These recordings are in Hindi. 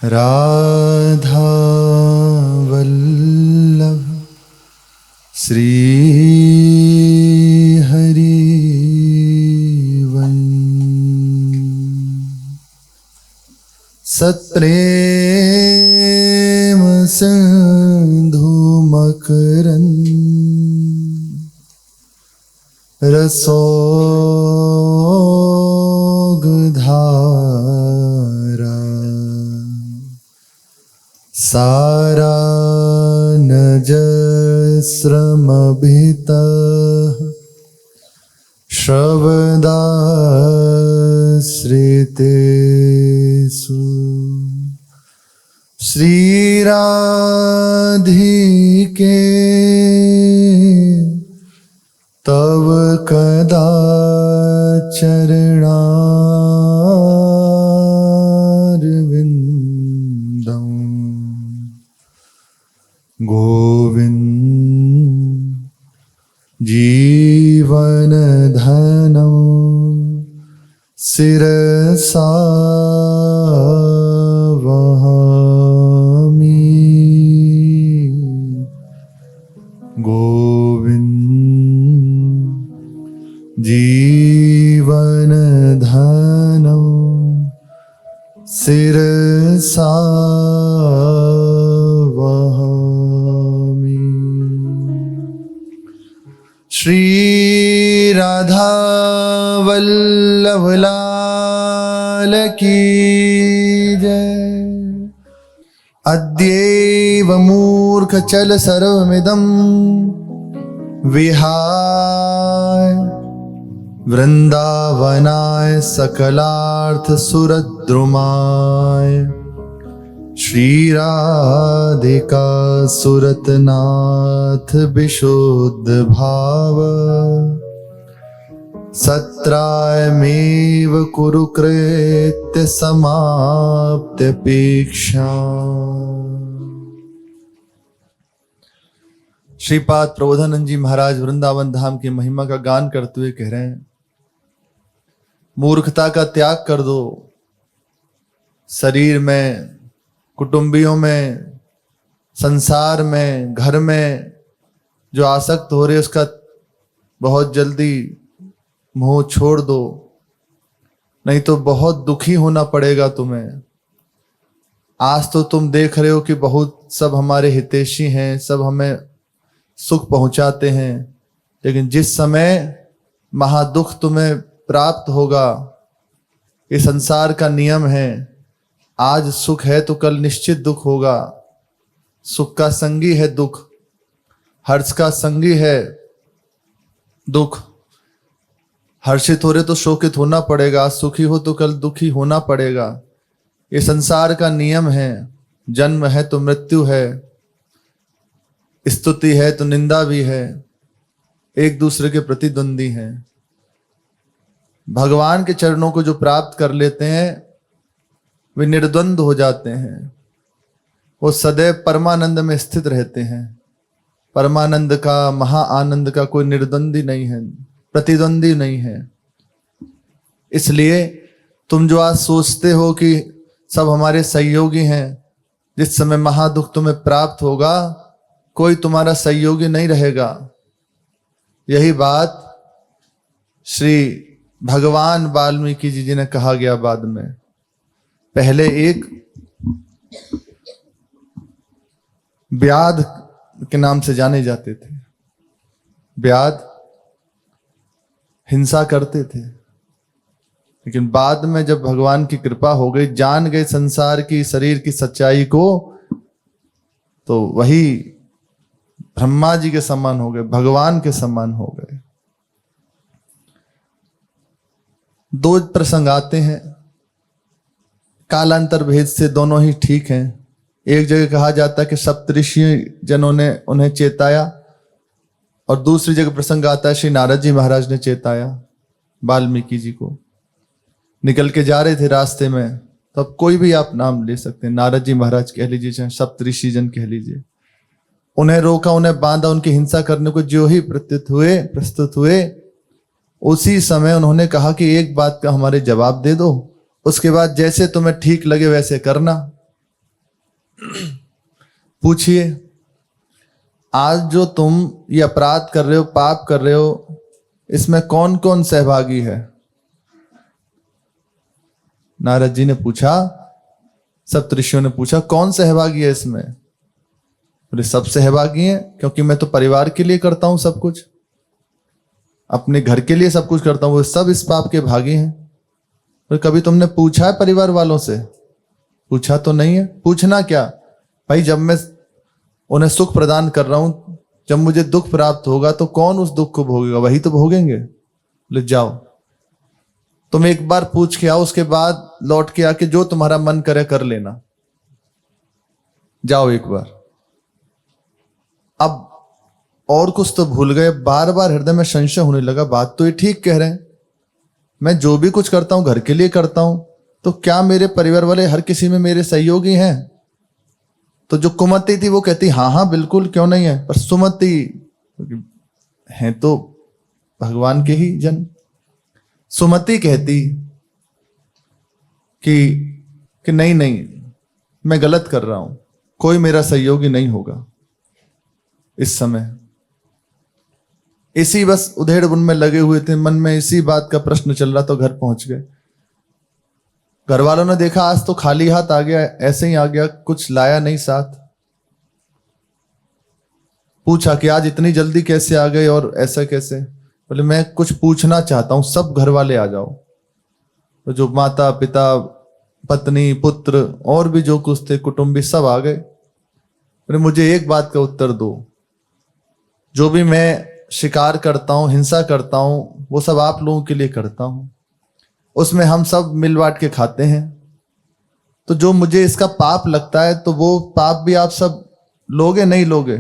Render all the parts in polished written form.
राधा वल्लभ श्री हरि सत्प्रेम सिंधु मकरंद रसोगधारा सारा नजस्रमभितः श्रवदाश्रितेषु श्रीराधिके तव कदा चरणारविंदं गोविंद जीवनधनं शिरसा वहामि गोविंद जीवनधनं शिरसा वहामि। श्री राधा वल्लभ लाल की जय। अद्यैव मूर्ख चल सर्वमिदं विहाय वृंदावनाय सकलार्थ सुरद्रुमाय श्री राधिका सुरतनाथ विशुद्ध भाव सत्रायमेव कुरु कृत्य समाप्त्यपेक्षा। श्रीपाद प्रबोधानंद जी महाराज वृंदावन धाम की महिमा का गान करते हुए कह रहे हैं, मूर्खता का त्याग कर दो। शरीर में, कुटुंबियों में, संसार में, घर में जो आसक्त हो रहे उसका बहुत जल्दी मोह छोड़ दो, नहीं तो बहुत दुखी होना पड़ेगा तुम्हें। आज तो तुम देख रहे हो कि बहुत सब हमारे हितैषी हैं, सब हमें सुख पहुंचाते हैं, लेकिन जिस समय महादुख तुम्हें प्राप्त होगा, ये संसार का नियम है। आज सुख है तो कल निश्चित दुख होगा। सुख का संगी है दुख, हर्ष का संगी है दुख। हर्षित हो रहे तो शोकित होना पड़ेगा, सुखी हो तो कल दुखी होना पड़ेगा। ये संसार का नियम है। जन्म है तो मृत्यु है, स्तुति है तो निंदा भी है, एक दूसरे के प्रतिद्वंदी हैं। भगवान के चरणों को जो प्राप्त कर लेते हैं वे निर्द्वंद हो जाते हैं, वो सदैव परमानंद में स्थित रहते हैं। परमानंद का, महाआनंद का कोई निर्द्वंदी नहीं है, प्रतिद्वंदी नहीं है। इसलिए तुम जो आज सोचते हो कि सब हमारे सहयोगी हैं, जिस समय महादुख तुम्हें प्राप्त होगा कोई तुम्हारा सहयोगी नहीं रहेगा। यही बात श्री भगवान वाल्मीकि जी ने कहा गया बाद में। पहले एक व्याध के नाम से जाने जाते थे। व्याध हिंसा करते थे, लेकिन बाद में जब भगवान की कृपा हो गई, जान गए संसार की, शरीर की सच्चाई को, तो वही ब्रह्मा जी के समान हो गए, भगवान के समान हो गए। दो प्रसंग आते हैं, कालांतर भेद से दोनों ही ठीक हैं। एक जगह कहा जाता है कि सप्तऋषि जनों ने उन्हें चेताया, और दूसरी जगह प्रसंग आता है श्री नारद जी महाराज ने चेताया वाल्मीकि जी को। निकल के जा रहे थे रास्ते में, तो अब कोई भी आप नाम ले सकते हैं, नारद जी महाराज कह लीजिए, चाहे सप्तऋषि जन कह लीजिए। उन्हें रोका, उन्हें बांधा, उनकी हिंसा करने को जो ही प्रस्तुत हुए, उसी समय उन्होंने कहा कि एक बात का हमारे जवाब दे दो, उसके बाद जैसे तुम्हें ठीक लगे वैसे करना। पूछिए, आज जो तुम ये अपराध कर रहे हो, पाप कर रहे हो, इसमें कौन कौन सहभागी है? नारद जी ने पूछा, सप्तऋषियों ने पूछा, कौन सहभागी है इसमें? बोले सब सहभागी हैं, क्योंकि मैं तो परिवार के लिए करता हूं सब कुछ, अपने घर के लिए सब कुछ करता हूं, वो सब इस पाप के भागी हैं। तो कभी तुमने पूछा है परिवार वालों से? पूछा तो नहीं है। पूछना क्या भाई, जब मैं उन्हें सुख प्रदान कर रहा हूं, जब मुझे दुख प्राप्त होगा तो कौन उस दुख को भोगेगा? वही तो भोगेंगे। ले जाओ, तुम एक बार पूछ के आओ, उसके बाद लौट के आके जो तुम्हारा मन करे कर लेना। जाओ एक बार। अब और कुछ तो भूल गए, बार बार हृदय में संशय होने लगा, बात तो ये ठीक कह रहे हैं, मैं जो भी कुछ करता हूं घर के लिए करता हूं, तो क्या मेरे परिवार वाले हर किसी में मेरे सहयोगी हैं? तो जो कुमति थी वो कहती हाँ हाँ बिल्कुल, क्यों नहीं है, पर सुमति है तो भगवान के ही जन। सुमति कहती कि नहीं नहीं, मैं गलत कर रहा हूं, कोई मेरा सहयोगी नहीं होगा इस समय। इसी बस उधेड़ बुन में लगे हुए थे, मन में इसी बात का प्रश्न चल रहा, तो घर पहुंच गए। घर वालों ने देखा आज तो खाली हाथ आ गया, ऐसे ही आ गया, कुछ लाया नहीं साथ। पूछा कि आज इतनी जल्दी कैसे आ गए और ऐसा कैसे? बोले मैं कुछ पूछना चाहता हूं, सब घर वाले आ जाओ। तो जो माता पिता पत्नी पुत्र और भी जो कुछ थे कुटुंबी सब आ गए। बोले मुझे एक बात का उत्तर दो, जो भी मैं शिकार करता हूं, हिंसा करता हूं, वो सब आप लोगों के लिए करता हूं, उसमें हम सब मिल बांट के खाते हैं, तो जो मुझे इसका पाप लगता है तो वो पाप भी आप सब लोगे नहीं लोगे?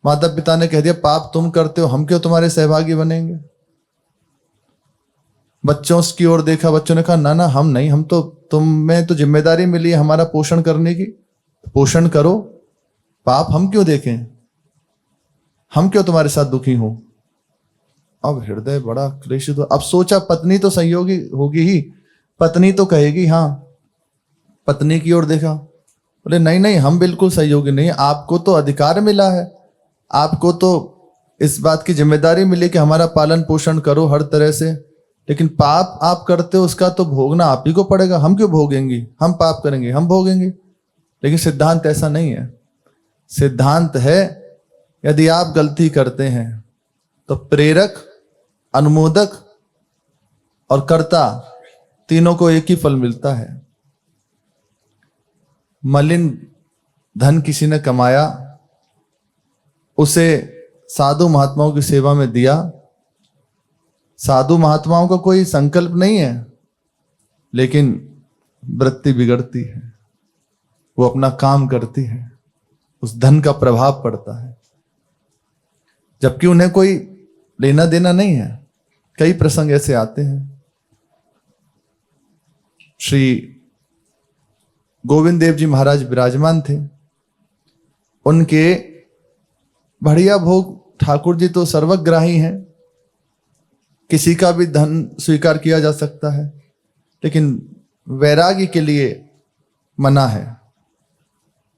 माता पिता ने कह दिया पाप तुम करते हो, हम क्यों तुम्हारे सहभागी बनेंगे? बच्चों की ओर देखा, बच्चों ने कहा ना ना हम नहीं, हम तो तुम्हें तो जिम्मेदारी मिली है हमारा पोषण करने की, पोषण करो, पाप हम क्यों देखें, हम क्यों तुम्हारे साथ दुखी हो? अब हृदय बड़ा क्लेशित हुआ। अब सोचा पत्नी तो सहयोगी होगी ही, पत्नी तो कहेगी हाँ। पत्नी की ओर देखा, बोले नहीं नहीं हम बिल्कुल सहयोगी नहीं, आपको तो अधिकार मिला है, आपको तो इस बात की जिम्मेदारी मिली कि हमारा पालन पोषण करो हर तरह से, लेकिन पाप आप करते हो उसका तो भोगना आप ही को पड़ेगा, हम क्यों भोगेंगे? हम पाप करेंगे हम भोगेंगे। लेकिन सिद्धांत ऐसा नहीं है। सिद्धांत है यदि आप गलती करते हैं तो प्रेरक, अनुमोदक और कर्ता तीनों को एक ही फल मिलता है। मलिन धन किसी ने कमाया, उसे साधु महात्माओं की सेवा में दिया, साधु महात्माओं का कोई संकल्प नहीं है, लेकिन वृत्ति बिगड़ती है, वो अपना काम करती है, उस धन का प्रभाव पड़ता है, जबकि उन्हें कोई लेना देना नहीं है। कई प्रसंग ऐसे आते हैं। श्री गोविंद देव जी महाराज विराजमान थे, उनके बढ़िया भोग, ठाकुर जी तो सर्वग्राही हैं, किसी का भी धन स्वीकार किया जा सकता है, लेकिन वैरागी के लिए मना है,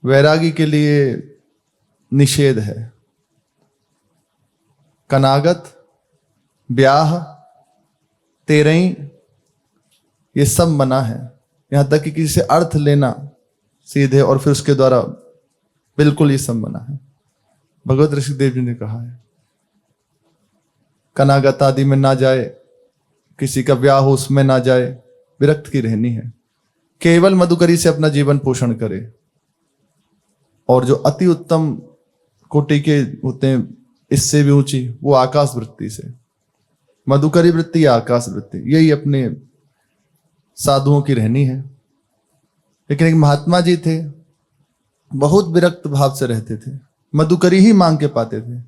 वैरागी के लिए निषेध है। कनागत, ब्याह, तेरही, ये सब मना है। यहां तक कि किसी से अर्थ लेना सीधे और फिर उसके द्वारा, बिल्कुल ये सब मना है। भगवत ऋषिदेव जी ने कहा है कनागत आदि में ना जाए, किसी का ब्याह हो उसमें ना जाए, विरक्त की रहनी है, केवल मधुकरी से अपना जीवन पोषण करे। और जो अति उत्तम कोटि के होते हैं, इससे भी ऊंची, वो आकाश वृत्ति से, मधुकरी वृत्ति या आकाश वृत्ति, यही अपने साधुओं की रहनी है। लेकिन एक महात्मा जी थे, बहुत विरक्त भाव से रहते थे, मधुकरी ही मांग के पाते थे।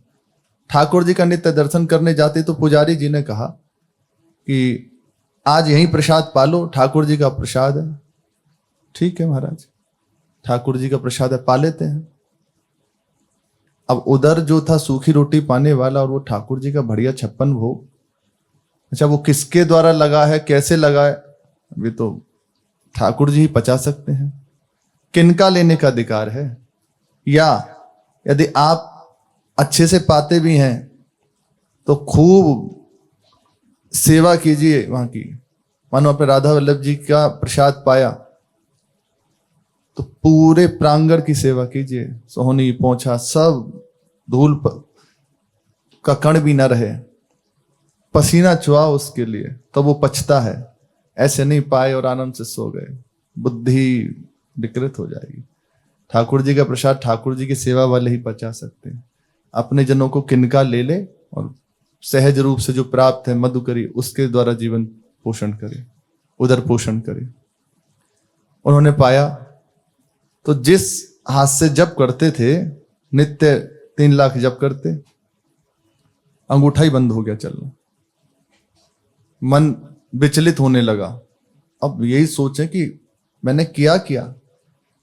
ठाकुर जी का नित्य दर्शन करने जाते तो पुजारी जी ने कहा कि आज यहीं प्रसाद पालो, ठाकुर जी का प्रसाद है। ठीक है महाराज, ठाकुर जी का प्रसाद है, पा लेते हैं। अब उधर जो था सूखी रोटी पाने वाला, और वो ठाकुर जी का बढ़िया 56 भोग। अच्छा, वो किसके द्वारा लगा है, कैसे लगा है, अभी तो ठाकुर जी ही पचा सकते हैं। किनका लेने का अधिकार है? या यदि आप अच्छे से पाते भी हैं तो खूब सेवा कीजिए वहां की। मानो आपने राधा वल्लभ जी का प्रसाद पाया तो पूरे प्रांगण की सेवा कीजिए, सोहनी पोंछा सब, धूल का कण भी ना रहे, पसीना चुआ उसके लिए, तो वो पछता है। ऐसे नहीं पाए और आनंद से सो गए, बुद्धि विकृत हो जाएगी। ठाकुर जी का प्रसाद ठाकुर जी की सेवा वाले ही पचा सकते हैं। अपने जनों को किनका ले ले और सहज रूप से जो प्राप्त है मधुकरी, उसके द्वारा जीवन पोषण करे, उदर पोषण करे। उन्होंने पाया तो जिस हाथ से जप करते थे, नित्य 3 लाख जप करते, अंगूठा ही बंद हो गया चलना, मन विचलित होने लगा। अब यही सोचें कि मैंने किया क्या,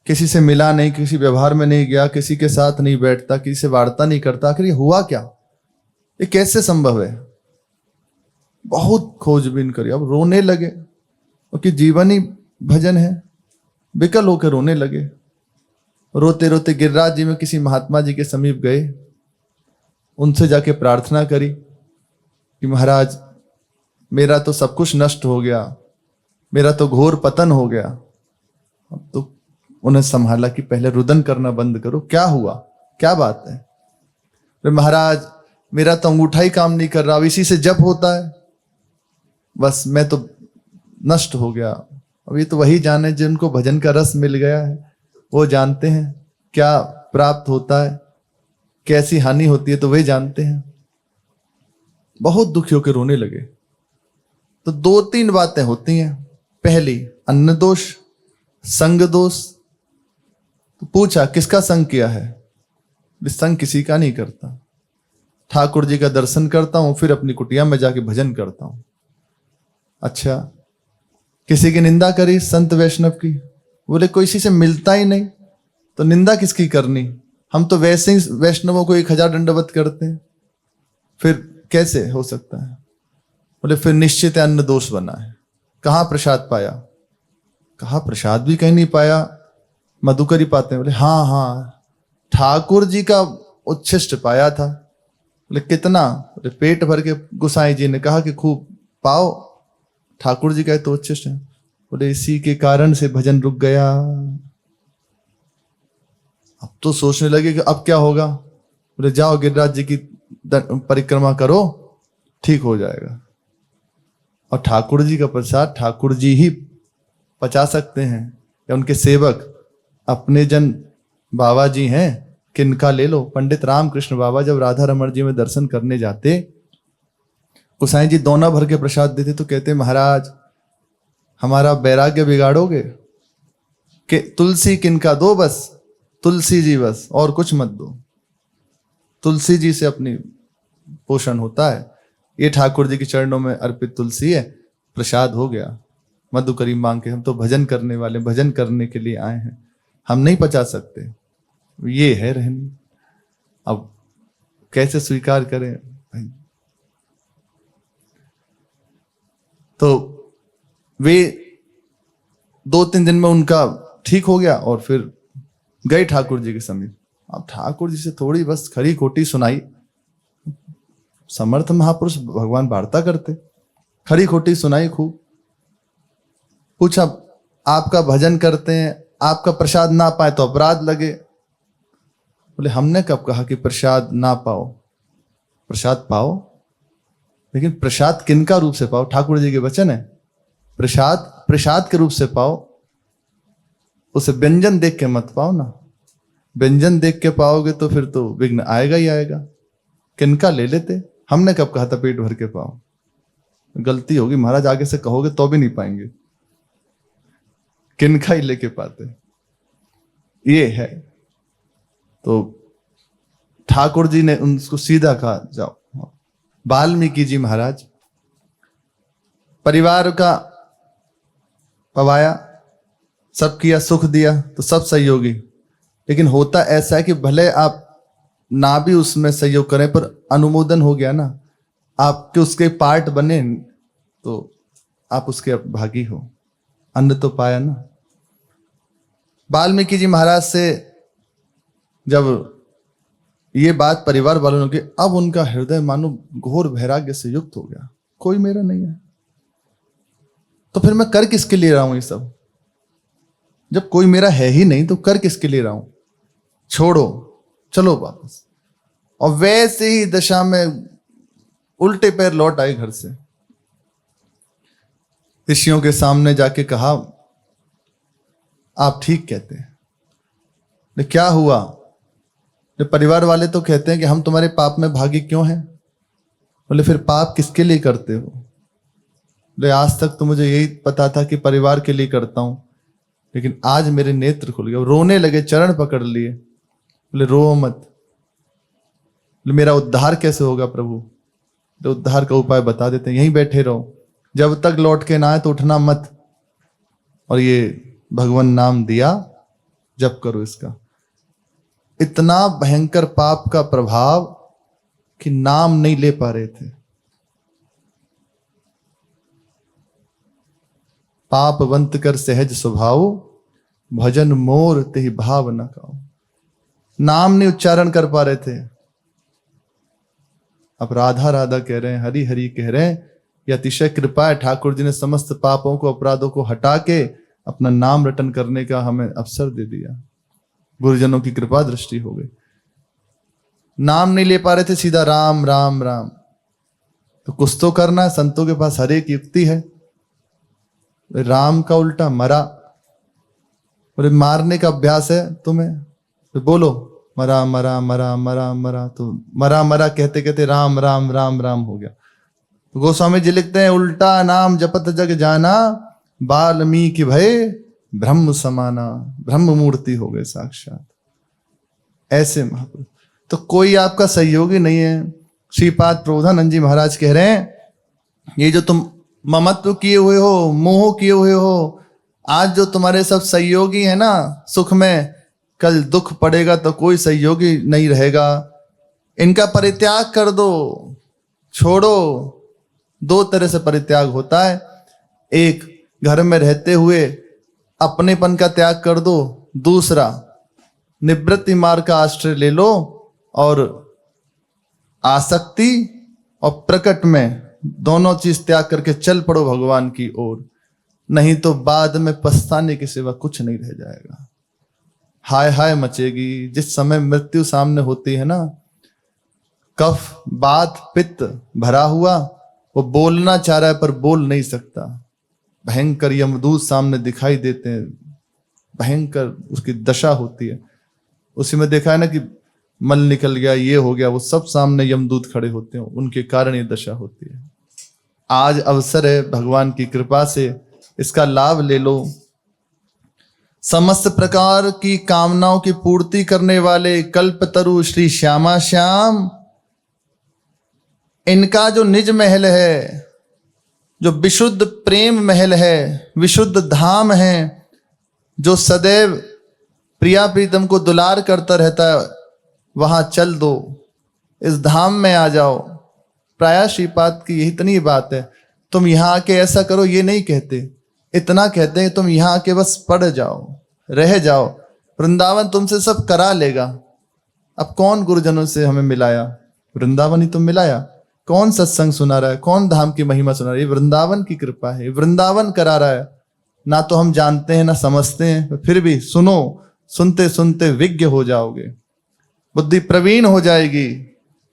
किसी से मिला नहीं, किसी व्यवहार में नहीं गया, किसी के साथ नहीं बैठता, किसी से वार्ता नहीं करता, आखिर ये हुआ क्या, ये कैसे संभव है? बहुत खोजबीन करी, अब रोने लगे क्योंकि जीवन ही भजन है। विकल होकर रोने लगे। रोते रोते गिरिराज जी में किसी महात्मा जी के समीप गए, उनसे जाके प्रार्थना करी कि महाराज मेरा तो सब कुछ नष्ट हो गया, मेरा तो घोर पतन हो गया। अब तो उन्हें संभाला कि पहले रुदन करना बंद करो, क्या हुआ, क्या बात है? महाराज मेरा तो अंगूठा ही काम नहीं कर रहा, अब इसी से जप होता है, बस मैं तो नष्ट हो गया। अब ये तो वही जाने जिनको भजन का रस मिल गया है, वो जानते हैं क्या प्राप्त होता है, कैसी हानि होती है, तो वे जानते हैं। बहुत दुखी होकर रोने लगे। तो 2-3 बातें होती हैं। पहली, अन्न दोष, संग दोष। तो पूछा किसका संग किया है? संग किसी का नहीं करता, ठाकुर जी का दर्शन करता हूं, फिर अपनी कुटिया में जाके भजन करता हूं। अच्छा, किसी की निंदा करी संत वैष्णव की, बोले कोई इसी से मिलता ही नहीं तो निंदा किसकी करनी, हम तो वैसे ही वैष्णवों को 1000 दंडवत करते हैं, फिर कैसे हो सकता है? बोले फिर निश्चित अन्न दोष बना है। कहां प्रसाद पाया? कहा प्रसाद भी कहीं नहीं पाया, मधुकरी पाते हैं। बोले हाँ हाँ, ठाकुर जी का उच्छिष्ट पाया था। बोले कितना? बोले पेट भर के। गोसाई जी ने कहा कि खूब पाओ, ठाकुर जी का तो उच्छिष्ट है। बोले इसी के कारण से भजन रुक गया। अब तो सोचने लगे कि अब क्या होगा। बोले जाओ गिरिराज जी की परिक्रमा करो, ठीक हो जाएगा। और ठाकुर जी का प्रसाद ठाकुर जी ही पचा सकते हैं, या उनके सेवक अपने जन बाबा जी हैं, किनका ले लो। पंडित रामकृष्ण बाबा जब राधा रमण जी में दर्शन करने जाते, गोसाई जी दोना भर के प्रसाद देते तो कहते महाराज हमारा वैराग्य बिगाड़ोगे, कि तुलसी किनका दो, बस तुलसी जी बस, और कुछ मत दो। तुलसी जी से अपनी पोषण होता है, ये ठाकुर जी के चरणों में अर्पित तुलसी है, प्रसाद हो गया। मधुकरी मांग के, हम तो भजन करने वाले, भजन करने के लिए आए हैं, हम नहीं पचा सकते, ये है रहनी। अब कैसे स्वीकार करें भाई? तो वे 2-3 दिन में उनका ठीक हो गया और फिर गए ठाकुर जी के समीप। अब ठाकुर जी से थोड़ी बस खरी खोटी सुनाई, समर्थ महापुरुष भगवान वार्ता करते, खरी खोटी सुनाई खूब। पूछा आपका भजन करते हैं, आपका प्रसाद ना पाए तो अपराध लगे। बोले हमने कब कहा कि प्रसाद ना पाओ, प्रसाद पाओ, लेकिन प्रसाद किनका रूप से पाओ? ठाकुर जी के वचन है, प्रसाद प्रसाद के रूप से पाओ, उसे व्यंजन देख के मत पाओ ना। व्यंजन देख के पाओगे तो फिर तो विघ्न आएगा ही आएगा। किनका ले लेते? हमने कब कहा था पेट भर के पाओ? गलती होगी महाराज, आगे से कहोगे तो भी नहीं पाएंगे, किनका ही लेके पाते, ये है। तो ठाकुर जी ने उनको सीधा कहा जाओ। वाल्मीकि जी महाराज परिवार का पवाया, सब किया, सुख दिया, तो सब सहयोगी। लेकिन होता ऐसा है कि भले आप ना भी उसमें सहयोग करें, पर अनुमोदन हो गया ना, आपके उसके पार्ट बने, तो आप उसके भागी हो, अन्न तो पाया ना। वाल्मीकि जी महाराज से जब ये बात परिवार वालों ने की, अब उनका हृदय मानो घोर वैराग्य से युक्त हो गया, कोई मेरा नहीं है तो फिर मैं कर किसके लिए रहा हूं ये सब? जब कोई मेरा है ही नहीं तो कर किसके लिए रहा हूं? छोड़ो, चलो वापस। और वैसे ही दशा में उल्टे पैर लौट आए घर से। ऋषियों के सामने जाके कहा, आप ठीक कहते हैं, तो क्या हुआ? तो परिवार वाले तो कहते हैं कि हम तुम्हारे पाप में भागी क्यों हैं? बोले फिर पाप किसके लिए करते हो? बोले आज तक तो मुझे यही पता था कि परिवार के लिए करता हूं, लेकिन आज मेरे नेत्र खुल गए। रोने लगे, चरण पकड़ लिए। बोले रो मत। बोले मेरा उद्धार कैसे होगा प्रभु? तो उद्धार का उपाय बता देते हैं, यहीं बैठे रहो, जब तक लौट के ना आए तो उठना मत, और ये भगवान नाम दिया, जप करो इसका। इतना भयंकर पाप का प्रभाव कि नाम नहीं ले पा रहे थे। पापवंत कर सहज स्वभाव, भजन मोर तेहि भाव न खाओ। नाम नहीं उच्चारण कर पा रहे थे। अब राधा राधा कह रहे हैं, हरि हरि कह रहे हैं। यह अतिशय कृपा है, ठाकुर जी ने समस्त पापों को, अपराधों को हटा के अपना नाम रटन करने का हमें अवसर दे दिया। गुरुजनों की कृपा दृष्टि हो गई। नाम नहीं ले पा रहे थे, सीधा राम राम राम। तो कुछ तो करना है, संतों के पास हर एक युक्ति है। राम का उल्टा मरा। बोले मारने का अभ्यास है तुम्हें, तो बोलो मरा मरा मरा मरा मरा। तो मरा मरा कहते कहते राम राम राम राम हो गया। तो गोस्वामी जी लिखते हैं, उल्टा नाम जपत जग जाना, वाल्मीकि भय ब्रह्म समाना। ब्रह्म मूर्ति हो गए साक्षात ऐसे महापुरुष। तो कोई आपका सहयोगी नहीं है। श्रीपाद प्रबोधानंद जी महाराज कह रहे हैं, ये जो तुम ममत्व किए हुए हो, मोह किए हुए हो, आज जो तुम्हारे सब सहयोगी है ना सुख में, कल दुख पड़ेगा तो कोई सहयोगी नहीं रहेगा। इनका परित्याग कर दो, छोड़ो। दो तरह से परित्याग होता है, एक घर में रहते हुए अपनेपन का त्याग कर दो, दूसरा निवृत्ति मार्ग का आश्रय ले लो और आसक्ति और प्रकट में दोनों चीज त्याग करके चल पड़ो भगवान की ओर। नहीं तो बाद में पछताने के सिवा कुछ नहीं रह जाएगा। हाय हाय मचेगी जिस समय मृत्यु सामने होती है ना। कफ बात पित्त भरा हुआ, वो बोलना चाह रहा है पर बोल नहीं सकता। भयंकर यमदूत सामने दिखाई देते हैं, भयंकर उसकी दशा होती है। उसी में देखा है ना कि मल निकल गया, ये हो गया, वो सब सामने यमदूत खड़े होते हैं, उनके कारण ये दशा होती है। आज अवसर है भगवान की कृपा से, इसका लाभ ले लो। समस्त प्रकार की कामनाओं की पूर्ति करने वाले कल्पतरु श्री श्यामा श्याम, इनका जो निज महल है, जो विशुद्ध प्रेम महल है, विशुद्ध धाम है, जो सदैव प्रिया प्रीतम को दुलार करता रहता है, वहां चल दो, इस धाम में आ जाओ। प्रायः श्रीपाद की यही इतनी बात है। तुम यहां आके ऐसा करो ये नहीं कहते, इतना कहते हैं तुम यहां आके बस पढ़ जाओ, रह जाओ, वृंदावन तुमसे सब करा लेगा। अब कौन गुरुजनों से हमें मिलाया? वृंदावन ही तुम मिलाया। कौन सत्संग सुना रहा है, कौन धाम की महिमा सुना रहा है? ये वृंदावन की कृपा है, वृंदावन करा रहा है। ना तो हम जानते हैं ना समझते हैं, फिर भी सुनो, सुनते सुनते विज्ञ हो जाओगे, बुद्धि प्रवीण हो जाएगी।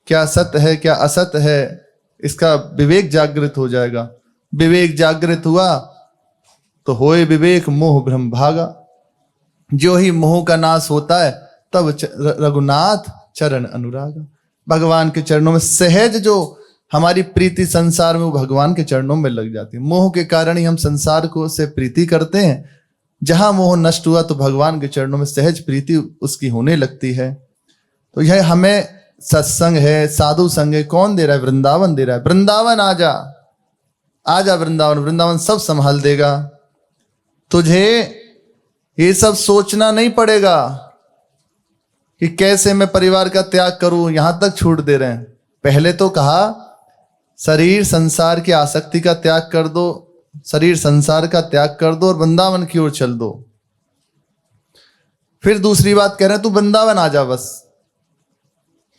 क्या सत्य है क्या असत है इसका विवेक जागृत हो जाएगा। विवेक जागृत हुआ तो होए विवेक मोह भ्रम भागा। जो ही मोह का नाश होता है तब रघुनाथ चरण अनुरागा। भगवान के चरणों में सहज जो हमारी प्रीति संसार में, वो भगवान के चरणों में लग जाती है। मोह के कारण ही हम संसार को से प्रीति करते हैं। जहां मोह नष्ट हुआ तो भगवान के चरणों में सहज प्रीति उसकी होने लगती है। तो यह हमें सत्संग है, साधु संग है, कौन दे रहा है? वृंदावन दे रहा है। वृंदावन आजा, आजा वृंदावन, वृंदावन सब संभाल देगा। तुझे ये सब सोचना नहीं पड़ेगा कि कैसे मैं परिवार का त्याग करूं, यहां तक छूट दे रहे हैं। पहले तो कहा शरीर संसार की आसक्ति का त्याग कर दो, शरीर संसार का त्याग कर दो और वृंदावन की ओर चल दो। फिर दूसरी बात कह रहे हैं, तू वृंदावन आ जा बस।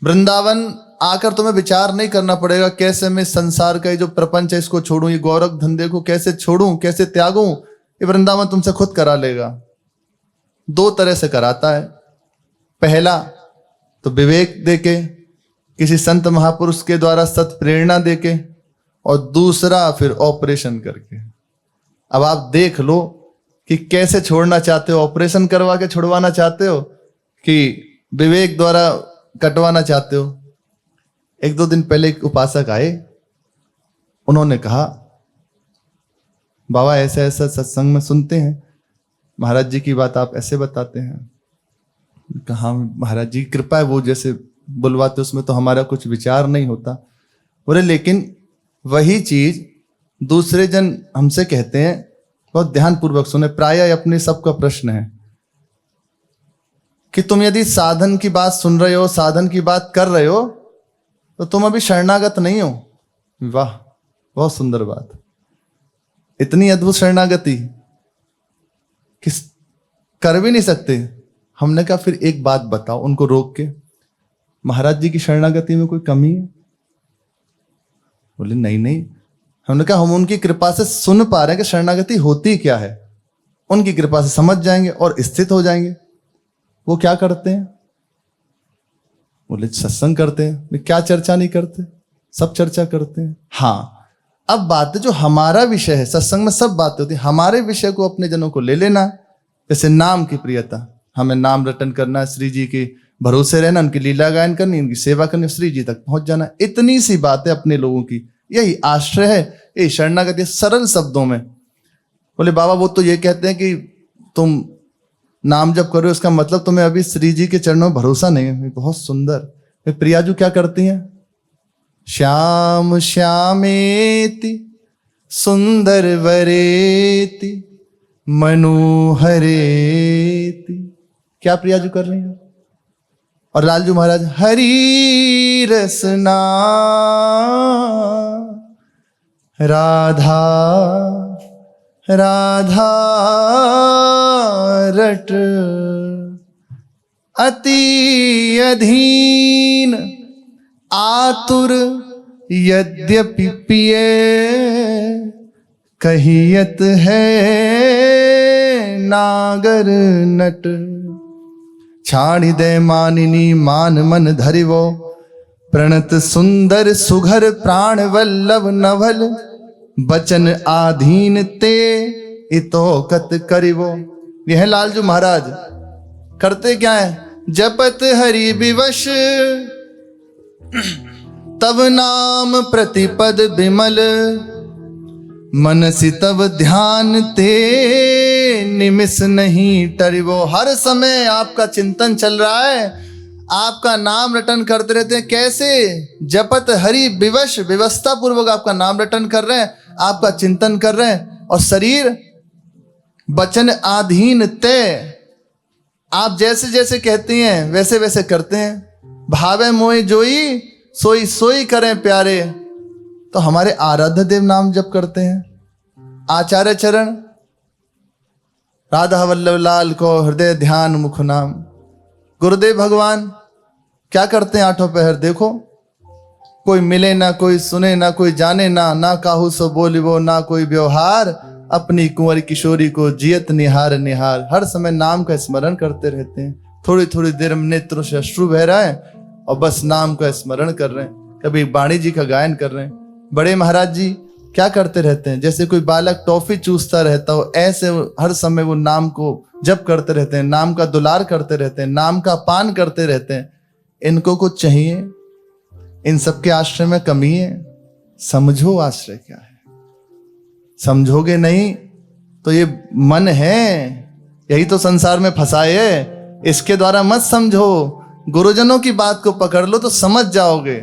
वृंदावन आकर तुम्हें विचार नहीं करना पड़ेगा कैसे मैं संसार का ये जो प्रपंच है इसको छोड़ूं, ये गौरव धंधे को कैसे छोड़ूं, कैसे त्यागूं, ये वृंदावन तुमसे खुद करा लेगा। दो तरह से कराता है। पहला तो विवेक देके, किसी संत महापुरुष के द्वारा सत प्रेरणा देके, और दूसरा फिर ऑपरेशन करके। अब आप देख लो कि कैसे छोड़ना चाहते हो, ऑपरेशन करवा के छुड़वाना चाहते हो कि विवेक द्वारा कटवाना चाहते हो। एक दो दिन पहले एक उपासक आए, उन्होंने कहा बाबा ऐसा ऐसा सत्संग में सुनते हैं, महाराज जी की बात आप ऐसे बताते हैं। कहा महाराज जी कृपा है, वो जैसे बुलवाते उसमें तो हमारा कुछ विचार नहीं होता। बोले लेकिन वही चीज दूसरे जन हमसे कहते हैं, बहुत ध्यानपूर्वक सुने, प्रायः अपने सबका प्रश्न है कि तुम यदि साधन की बात सुन रहे हो, साधन की बात कर रहे हो, तो तुम अभी शरणागत नहीं हो। वाह, बहुत सुंदर बात, इतनी अद्भुत शरणागति कि कर भी नहीं सकते। हमने कहा फिर एक बात बताओ उनको रोक के, महाराज जी की शरणागति में कोई कमी है? बोले नहीं नहीं। हमने कहा हम उनकी कृपा से सुन पा रहे हैं कि शरणागति होती क्या है, उनकी कृपा से समझ जाएंगे और स्थित हो जाएंगे। वो क्या करते हैं? बोले सत्संग करते हैं। क्या चर्चा नहीं करते? सब चर्चा करते हैं। हाँ, अब बात है जो हमारा विषय है, सत्संग में सब बातें होती है, हमारे विषय को अपने जनों को ले लेना। जैसे नाम की प्रियता, हमें नाम रटन करना, श्री जी के भरोसे रहना, उनकी लीला गायन करनी, उनकी सेवा करनी, श्री जी तक पहुंच जाना। इतनी सी बात है अपने लोगों की, यही आश्रय है, यही शरणागति, सरल शब्दों में। बोले बाबा वो तो ये कहते हैं कि तुम नाम जब करो इसका मतलब तुम्हें अभी श्री जी के चरणों में भरोसा नहीं है। बहुत सुंदर। प्रियाजू क्या करती हैं? श्याम श्यामेति सुंदर वरेति मनोहरेति। क्या प्रियाजू कर रही हैं? और लालजू महाराज हरि रसना राधा राधा रट अति अधीन आतुर यद्यपि पिए कहियत है नागर नट। छाड़ी दे मानिनी मान मन धरिवो प्रणत सुंदर सुघर प्राण वल्लभ नवल बचन आधीन ते इतो कत करिवो। यह लालजू महाराज करते क्या है? जपत हरि विवश तब नाम प्रतिपद विमल मनसि तब ध्यान ते निमिष नहीं टरिवो। हर समय आपका चिंतन चल रहा है, आपका नाम रटन करते रहते हैं। कैसे? जपत हरि विवश, व्यवस्था पूर्वक आपका नाम रटन कर रहे हैं, आपका चिंतन कर रहे हैं। और शरीर वचन आधीन तय, आप जैसे जैसे कहती हैं वैसे वैसे करते हैं। भावे मोहि जोई सोई सोई करें प्यारे। तो हमारे आराध्य देव नाम जप करते हैं। आचार्य चरण राधा वल्लभ लाल को हृदय ध्यान मुख नाम। गुरुदेव भगवान क्या करते हैं आठों पहर? देखो, कोई मिले ना, कोई सुने ना, कोई जाने ना, ना काहू सो बोलिवो, ना कोई व्यवहार, अपनी कुंवर किशोरी को जियत निहार निहार। हर समय नाम का स्मरण करते रहते हैं। थोड़ी थोड़ी देर में नेत्रों से अश्रु बह रहा है और बस नाम का स्मरण कर रहे हैं। कभी वाणी जी का गायन कर रहे हैं। बड़े महाराज जी क्या करते रहते हैं? जैसे कोई बालक टॉफी चूसता रहता हो, ऐसे हर समय वो नाम को जप करते रहते हैं, नाम का दुलार करते रहते हैं, नाम का पान करते रहते हैं। इनको कुछ चाहिए? इन सबके आश्रय में कमी है? समझो आश्रय क्या है। समझोगे नहीं तो ये मन है, यही तो संसार में फंसाए है। इसके द्वारा मत समझो, गुरुजनों की बात को पकड़ लो तो समझ जाओगे।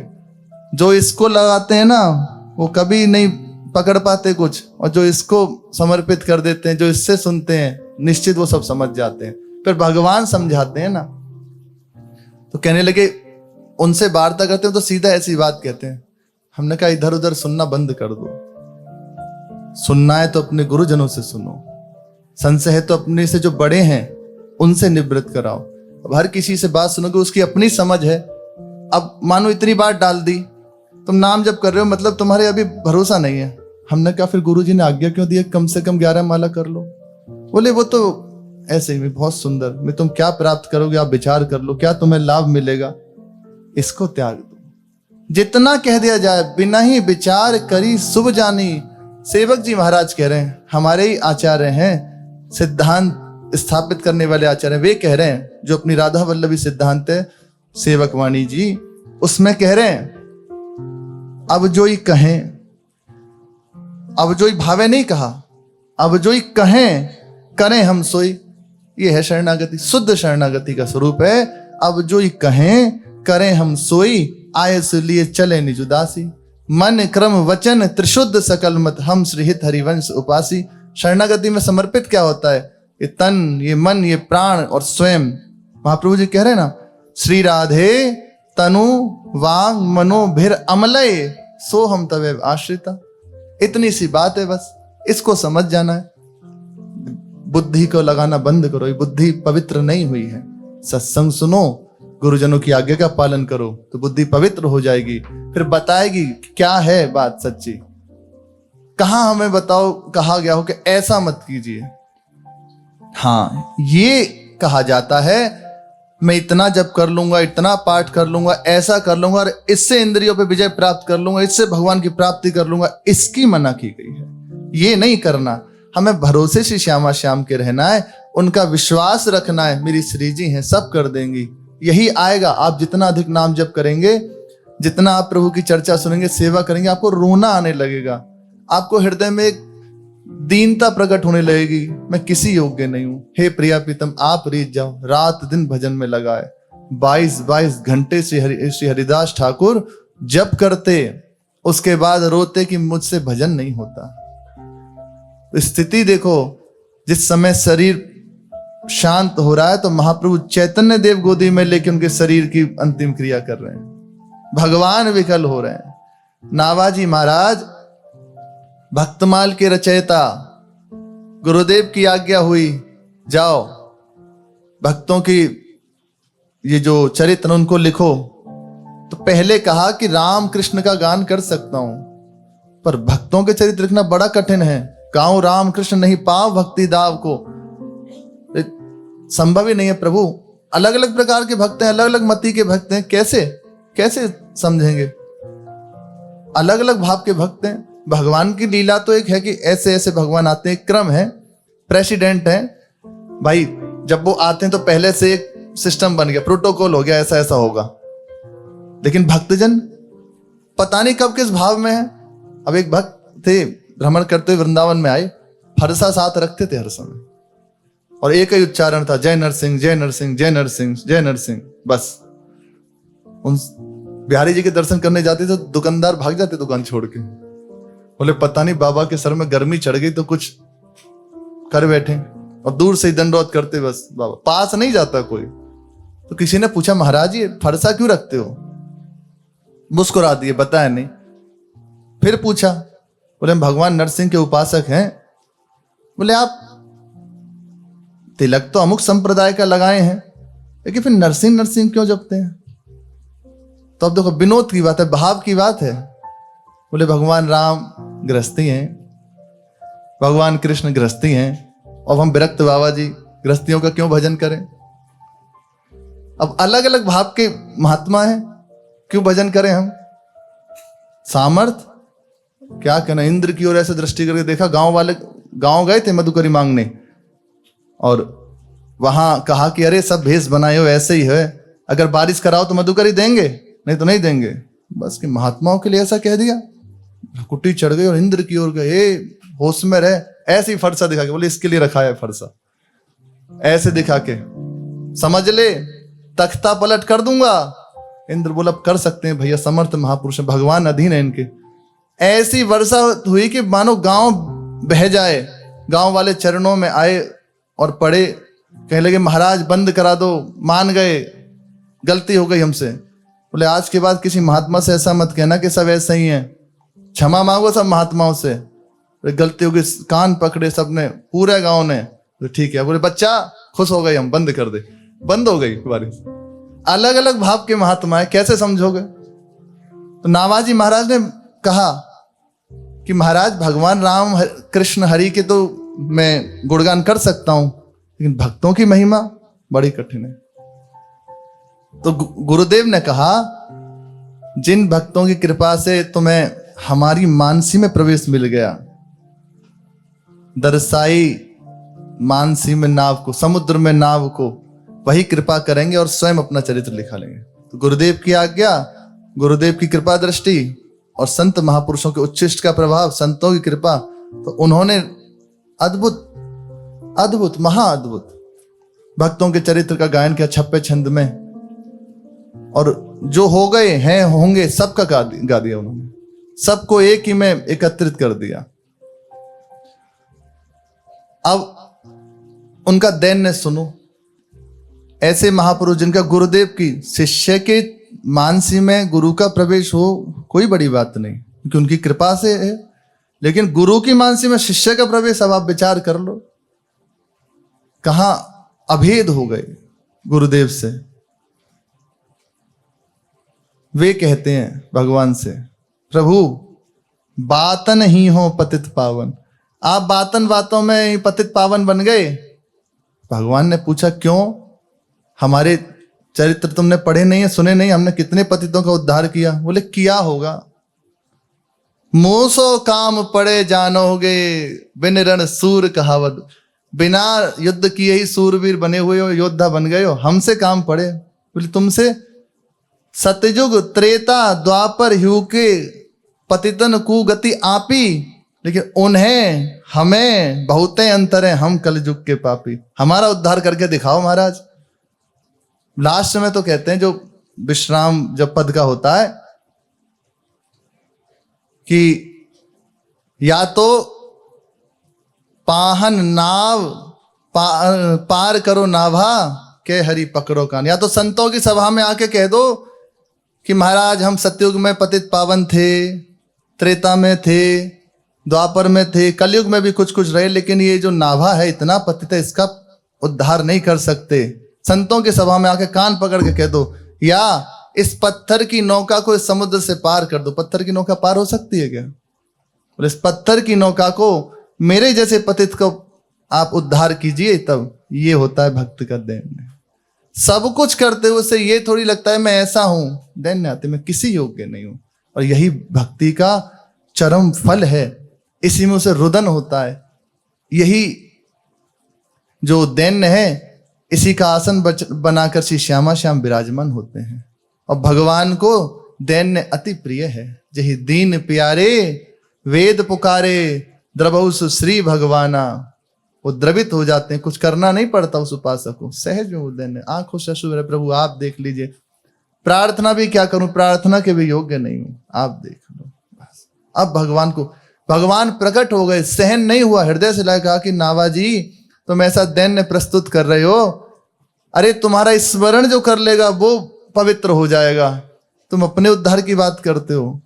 जो इसको लगाते हैं ना वो कभी नहीं पकड़ पाते कुछ, और जो इसको समर्पित कर देते हैं, जो इससे सुनते हैं, निश्चित वो सब समझ जाते हैं। फिर भगवान समझाते हैं ना, तो कहने लगे उनसे वार्ता करते हैं तो सीधा ऐसी बात कहते हैं। हमने कहा इधर उधर सुनना बंद कर दो। सुनना है तो अपने गुरुजनों से सुनो, संशय है तो अपने से जो बड़े हैं उनसे निवृत्त कराओ। अब हर किसी से बात सुनोगे, उसकी अपनी समझ है। अब मानो इतनी बात डाल दी, तुम नाम जब कर रहे हो, मतलब तुम्हारे अभी भरोसा नहीं है। हमने कहा फिर गुरुजी ने आज्ञा क्यों दी कम से कम 11 माला कर लो? बोले वो तो ऐसे ही बहुत सुंदर, मैं तुम क्या प्राप्त करोगे आप विचार कर लो, क्या तुम्हें लाभ मिलेगा, इसको त्याग दो। जितना कह दिया जाए, बिना ही विचार करी शुभ जानी। सेवक जी महाराज कह रहे हैं, हमारे ही आचार्य हैं, सिद्धांत स्थापित करने वाले आचार्य, वे कह रहे हैं, जो अपनी राधा वल्लभी सिद्धांत है सेवक वाणी जी, उसमें कह रहे हैं, अब जो ही कहें, अब जो ही भावे नहीं कहा, अब जो ही कहें करें हम सोई। ये है शरणागति, शुद्ध शरणागति का स्वरूप है। अब जो ही कहें करें हम सोई, आए से लिए चले निज उदासी। मन क्रम वचन त्रिशुद्ध सकल मत, हम श्रीहित हरिवंश उपासी। शरणागति में समर्पित क्या होता है? ये तन, ये मन, ये प्राण और स्वयं। महाप्रभु जी कह रहे हैं ना, श्री राधे तनु वांग मनो भिर अमलय, सो हम तवे आश्रिता। इतनी सी बात है, बस इसको समझ जाना है। बुद्धि को लगाना बंद करो, ये बुद्धि पवित्र नहीं हुई है। सत्संग सुनो, गुरुजनों की आज्ञा का पालन करो, तो बुद्धि पवित्र हो जाएगी। फिर बताएगी क्या है बात सच्ची। कहां हमें बताओ, कहा गया हो कि ऐसा मत कीजिए। हाँ, ये कहा जाता है, मैं इतना जप कर लूंगा, इतना पाठ कर लूंगा, ऐसा कर लूंगा, और इससे इंद्रियों पे विजय प्राप्त कर लूंगा, इससे भगवान की प्राप्ति कर लूंगा, इसकी मना की गई है। ये नहीं करना। हमें भरोसे से श्यामा श्याम के रहना है, उनका विश्वास रखना है, मेरी श्री जी हैं, सब कर देंगी। यही आएगा। आप जितना अधिक नाम जप करेंगे, जितना आप प्रभु की चर्चा सुनेंगे, सेवा करेंगे, आपको रोना आने लगेगा। आपको हृदय में एक दीनता प्रकट होने लगेगी, मैं किसी योग्य नहीं हूं। हे प्रिया प्रीतम, आप रीत जाओ, रात दिन भजन में लगाए। 22 घंटे श्री हरिदास ठाकुर जप करते, उसके बाद रोते कि मुझसे भजन नहीं होता। स्थिति देखो, जिस समय शरीर शांत हो रहा है, तो महाप्रभु चैतन्य देव गोदी में लेके उनके शरीर की अंतिम क्रिया कर रहे हैं। भगवान विकल हो रहे हैं। नावाजी महाराज भक्तमाल के रचयिता, गुरुदेव की आज्ञा हुई, जाओ भक्तों की ये जो चरित्र उनको लिखो। तो पहले कहा कि राम कृष्ण का गान कर सकता हूं, पर भक्तों के चरित्र लिखना बड़ा कठिन है। गाऊं राम कृष्ण नहीं पाओ भक्ति दाव को, संभव ही नहीं है प्रभु। अलग अलग प्रकार के भक्त हैं, अलग अलग मति के भक्त हैं, कैसे समझेंगे? अलग अलग भाव के भक्त हैं। भगवान की लीला तो एक है कि ऐसे ऐसे भगवान आते हैं, क्रम है, प्रेसिडेंट है भाई। जब वो आते हैं तो पहले से एक सिस्टम बन गया, प्रोटोकॉल हो गया, ऐसा ऐसा होगा। लेकिन भक्तजन पता नहीं कब किस भाव में है। अब एक भक्त थे, भ्रमण करते हुए वृंदावन में आए, फरसा साथ रखते थे हर समय, और एक ही उच्चारण था, जय नरसिंह जय नरसिंह जय नरसिंह जय नरसिंह। बस उन बिहारी जी के दर्शन करने जाते तो दुकानदार भाग जाते दुकान छोड़ के। बोले पता नहीं बाबा के सर में गर्मी चढ़ गई तो कुछ कर बैठे, और दूर से ही दंडवत करते बस। बाबा पास नहीं जाता कोई। तो किसी ने पूछा, महाराज ये फरसा क्यों रखते हो? मुस्कुरा दिए, बताया नहीं। फिर पूछा, बोले भगवान नरसिंह के उपासक हैं। बोले आप तिलक तो अमुक संप्रदाय का लगाए हैं, लेकिन फिर नरसिंह नरसिंह क्यों जपते हैं? तो अब देखो, विनोद की बात है, भाव की बात है। बोले भगवान राम गृहस्थी हैं, भगवान कृष्ण गृहस्थी हैं, अब हम विरक्त बाबा जी गृहस्थियों का क्यों भजन करें? अब अलग अलग भाव के महात्मा है, क्यों भजन करें हम? सामर्थ क्या कहना, इंद्र की ओर ऐसे दृष्टि करके देखा। गांव वाले गांव गए थे मधुकरी मांगने, और वहां कहा कि अरे सब भेष बनाए हो, ऐसे ही है, अगर बारिश कराओ तो मधुकरी देंगे, नहीं तो नहीं देंगे। बस कि महात्माओं के लिए ऐसा कह दिया, कुटी चढ़ गई और इंद्र की ओर गए, होश में रहे। ऐसे ही फरसा दिखा के बोले इसके लिए रखा है फरसा, ऐसे दिखा के समझ ले तख्ता पलट कर दूंगा। इंद्र बोला कर सकते हैं भैया, समर्थ महापुरुष है, भगवान अधीन है इनके। ऐसी वर्षा हुई कि मानो गांव बह जाए। गांव वाले चरणों में आए और पड़े, कहने लगे महाराज बंद करा दो। मान गए, गलती हो गई हमसे। बोले आज के बाद किसी महात्मा से ऐसा मत कहना कि सब ऐसे ही हैं, क्षमा मांगो सब महात्माओं से। गलती हो गई, कान पकड़े सबने, पूरे गांव ने। तो ठीक है। बोले बच्चा खुश हो गए हम, बंद कर दे, बंद हो गई बारिश। अलग अलग भाव के महात्मा है, कैसे समझोगे? तो नाभाजी महाराज ने कहा कि महाराज भगवान राम कृष्ण हरि के तो मैं गुणगान कर सकता हूं, लेकिन भक्तों की महिमा बड़ी कठिन है। तो गुरुदेव ने कहा जिन भक्तों की कृपा से तुम्हें हमारी मानसी में प्रवेश मिल गया, दर्शाई मानसी में नाव को, समुद्र में नाव को, वही कृपा करेंगे और स्वयं अपना चरित्र लिखा लेंगे। तो गुरुदेव की आज्ञा, गुरुदेव की कृपा दृष्टि और संत महापुरुषों के उच्छिष्ट का प्रभाव, संतों की कृपा, तो उन्होंने अद्भुत अद्भुत महाअद्भुत भक्तों के चरित्र का गायन किया 26 छंद में, और जो हो गए हैं होंगे सबका गा दिया उन्होंने, सबको एक ही में एकत्रित कर दिया। अब उनका दैन्य सुनो, ऐसे महापुरुष जिनका गुरुदेव की शिष्य के मानसी में गुरु का प्रवेश हो, कोई बड़ी बात नहीं, क्योंकि उनकी कृपा से है। लेकिन गुरु की मानसी में शिष्य का प्रवेश, अब आप विचार कर लो, कहां अभेद हो गए गुरुदेव से। वे कहते हैं भगवान से, प्रभु बातन ही हो पतित पावन, आप बातन बातों में ही पतित पावन बन गए। भगवान ने पूछा क्यों? हमारे चरित्र तुमने पढ़े नहीं है, सुने नहीं, हमने कितने पतितों का उद्धार किया। बोले किया होगा, मोसो काम पड़े जानोगे, बिन रण सूर कहावत, बिना युद्ध किए ही सूरवीर बने हुए हो, योद्धा बन गए हो, हमसे काम पड़े। बोले तुमसे सतयुग त्रेता द्वापर ह्यू के पतितन कु गति आपी, लेकिन उन्हें हमें बहुते अंतर है, हम कलयुग के पापी, हमारा उद्धार करके दिखाओ महाराज। लास्ट में तो कहते हैं, जो विश्राम जब पद का होता है, कि या तो पाहन नाव पार करो नाभा के हरि पकड़ो कान, या तो संतों की सभा में आके कह दो कि महाराज हम सतयुग में पतित पावन थे, त्रेता में थे, द्वापर में थे, कलयुग में भी कुछ कुछ रहे, लेकिन ये जो नाभा है इतना पतित है, इसका उद्धार नहीं कर सकते। संतों की सभा में आके कान पकड़ के कह दो, या इस पत्थर की नौका को इस समुद्र से पार कर दो। पत्थर की नौका पार हो सकती है क्या? और इस पत्थर की नौका को मेरे जैसे पतित को आप उद्धार कीजिए, तब ये होता है भक्त का दैन्य। सब कुछ करते हुए से ये थोड़ी लगता है मैं ऐसा हूं, दैन्य आते मैं किसी योग्य नहीं हूं। और यही भक्ति का चरम फल है, इसी में उसे रुदन होता है। यही जो दैन्य है, इसी का आसन बनाकर श्री श्यामा श्याम विराजमान होते हैं। और भगवान को दैन्य अति प्रिय है। यही दीन प्यारे वेद पुकारे, द्रवहु सुश्री भगवाना। वो द्रवित हो जाते हैं, कुछ करना नहीं पड़ता उस उपासक को, सहज में वो दैन्य। आंखों से अशुभ है प्रभु आप देख लीजिए, प्रार्थना भी क्या करूं, प्रार्थना के भी योग्य नहीं हूं, आप देख लो बस। अब भगवान को, भगवान प्रकट हो गए, सहन नहीं हुआ, हृदय से लगा कि नावाजी तुम ऐसा दैन्य प्रस्तुत कर रहे हो, अरे तुम्हारा स्मरण जो कर लेगा वो पवित्र हो जाएगा, तुम अपने उद्धार की बात करते हो।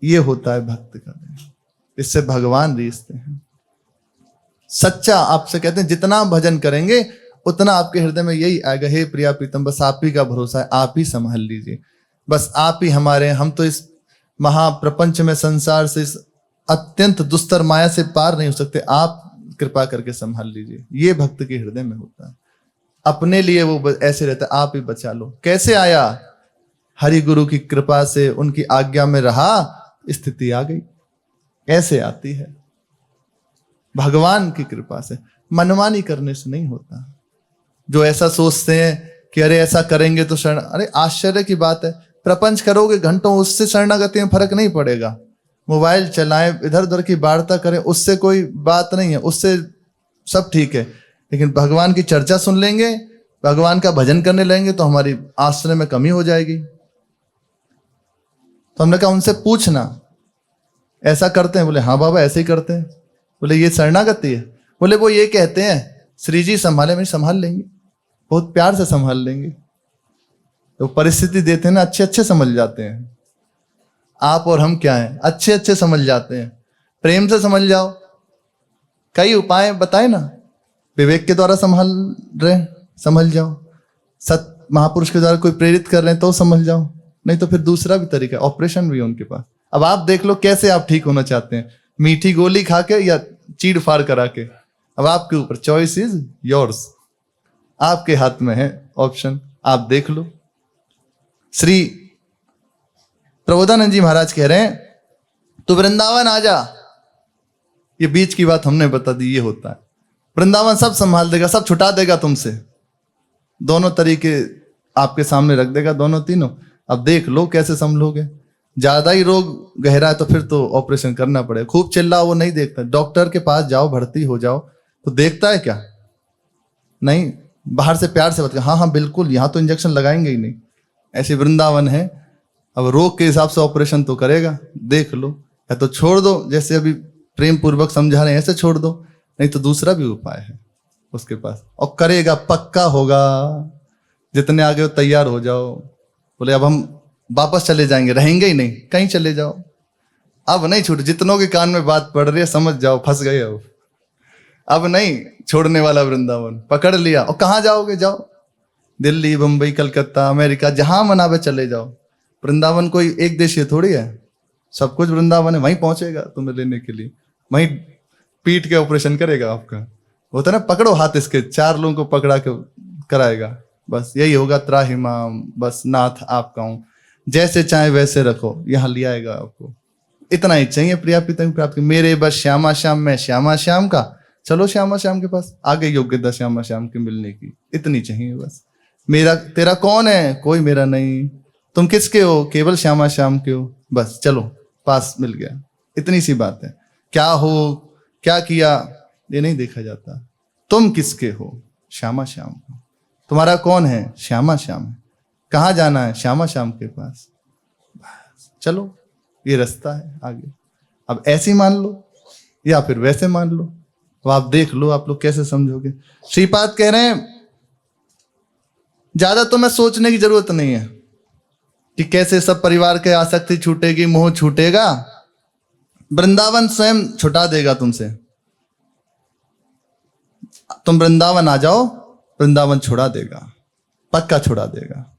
ये होता है भक्त का दैन्य, इससे भगवान रीसते हैं। सच्चा आपसे कहते हैं जितना भजन करेंगे उतना आपके हृदय में यही आएगा, हे प्रिया प्रीतम बस आप ही का भरोसा है, आप ही संभाल लीजिए, बस आप ही हमारे, हम तो इस महाप्रपंच में संसार से इस अत्यंत दुस्तर माया से पार नहीं हो सकते, आप कृपा करके संभाल लीजिए। ये भक्त के हृदय में होता है। अपने लिए वो ऐसे रहता है, आप ही बचा लो। कैसे आया? हरि गुरु की कृपा से, उनकी आज्ञा में रहा, स्थिति आ गई। ऐसे आती है भगवान की कृपा से, मनमानी करने से नहीं होता। जो ऐसा सोचते हैं कि अरे ऐसा करेंगे तो शरण, अरे आश्चर्य की बात है, प्रपंच करोगे घंटों, उससे शरणागति में फर्क नहीं पड़ेगा। मोबाइल चलाएं, इधर उधर की वार्ता करें, उससे कोई बात नहीं है, उससे सब ठीक है। लेकिन भगवान की चर्चा सुन लेंगे, भगवान का भजन करने लगेंगे तो हमारी आश्रय में कमी हो जाएगी। तो हमने कहा उनसे पूछना, ऐसा करते हैं? बोले हाँ बाबा ऐसे ही करते हैं। बोले ये शरणागति है? बोले वो ये कहते हैं श्री जी संभाले, में संभाल लेंगे, बहुत प्यार से संभाल लेंगे। तो परिस्थिति देते हैं ना, अच्छे अच्छे समझ जाते हैं। आप और हम क्या हैं, अच्छे अच्छे समझ जाते हैं, प्रेम से समझ जाओ। कई उपाय बताए ना, विवेक के द्वारा संभाल रहे, संभल जाओ। सत महापुरुष के द्वारा कोई प्रेरित कर रहे हैं तो संभल जाओ, नहीं तो फिर दूसरा भी तरीका, ऑपरेशन भी है उनके पास। अब आप देख लो कैसे आप ठीक होना चाहते हैं, मीठी गोली खा के या चीड़ फाड़ करा के। अब आपके ऊपर, चॉइस इज योर्स, आपके हाथ में है ऑप्शन, आप देख लो। श्री प्रबोधानंद जी महाराज कह रहे हैं तो वृंदावन आ जा। ये बीच की बात हमने बता दी, ये होता है। वृंदावन सब संभाल देगा, सब छुटा देगा तुमसे, दोनों तरीके आपके सामने रख देगा, दोनों तीनों। अब देख लो कैसे संभलोगे। ज्यादा ही रोग गहरा है तो फिर तो ऑपरेशन करना पड़ेगा। खूब चिल्लाओ, वो नहीं देखता। डॉक्टर के पास जाओ, भर्ती हो जाओ, तो देखता है क्या? नहीं, बाहर से प्यार से बता, हाँ हाँ बिल्कुल, यहाँ तो इंजेक्शन लगाएंगे ही नहीं। ऐसे वृंदावन है, अब रोग के हिसाब से ऑपरेशन तो करेगा। देख लो, या तो छोड़ दो, जैसे अभी प्रेम पूर्वक समझा रहे हैं ऐसे छोड़ दो, नहीं तो दूसरा भी उपाय है उसके पास, और करेगा, पक्का होगा। जितने आगे हो तैयार हो जाओ। बोले अब हम वापस चले जाएंगे, रहेंगे ही नहीं, कहीं चले जाओ, अब नहीं छूट। जितनों के कान में बात पड़ रही है समझ जाओ, फंस गए। अब नहीं छोड़ने वाला वृंदावन, पकड़ लिया। और कहाँ जाओगे? जाओ दिल्ली, बंबई, कलकत्ता, अमेरिका, जहां मनावे चले जाओ। वृंदावन कोई एक देशीय थोड़ी है, सब कुछ वृंदावन है। वहीं पहुंचेगा तुम्हें लेने के लिए, वहीं पीठ के ऑपरेशन करेगा आपका। होता ना, पकड़ो हाथ इसके, 4 लोगों को पकड़ा के कराएगा। बस यही होगा, त्राहिमाम, बस नाथ आपका हूं, जैसे चाहे वैसे रखो, यहाँ ले आएगा आपको। इतना ही चाहिए, प्रिया प्रीतम प्राप्त। मेरे बस श्यामा श्याम, मैं श्यामा श्याम का, चलो श्यामा श्याम के पास, आगे योग्यता श्यामा श्याम के मिलने की, इतनी चाहिए बस। मेरा तेरा कौन है? कोई मेरा नहीं। तुम किसके हो? केवल श्यामा श्याम के हो, बस चलो पास मिल गया। इतनी सी बात है। क्या हो, क्या किया, ये नहीं देखा जाता। तुम किसके हो? श्यामा श्याम को। तुम्हारा कौन है? श्यामा श्याम। कहाँ जाना है? श्यामा श्याम के पास, बस चलो, ये रास्ता है आगे। अब ऐसे मान लो या फिर वैसे मान लो, तो आप देख लो आप लोग कैसे समझोगे। श्रीपाद कह रहे हैं ज्यादा तुम्हें सोचने की जरूरत नहीं है कि कैसे सब परिवार के आसक्ति छूटेगी, मोह छूटेगा। वृंदावन स्वयं छुटा देगा तुमसे। तुम वृंदावन आ जाओ, वृंदावन छुड़ा देगा, पक्का छुड़ा देगा।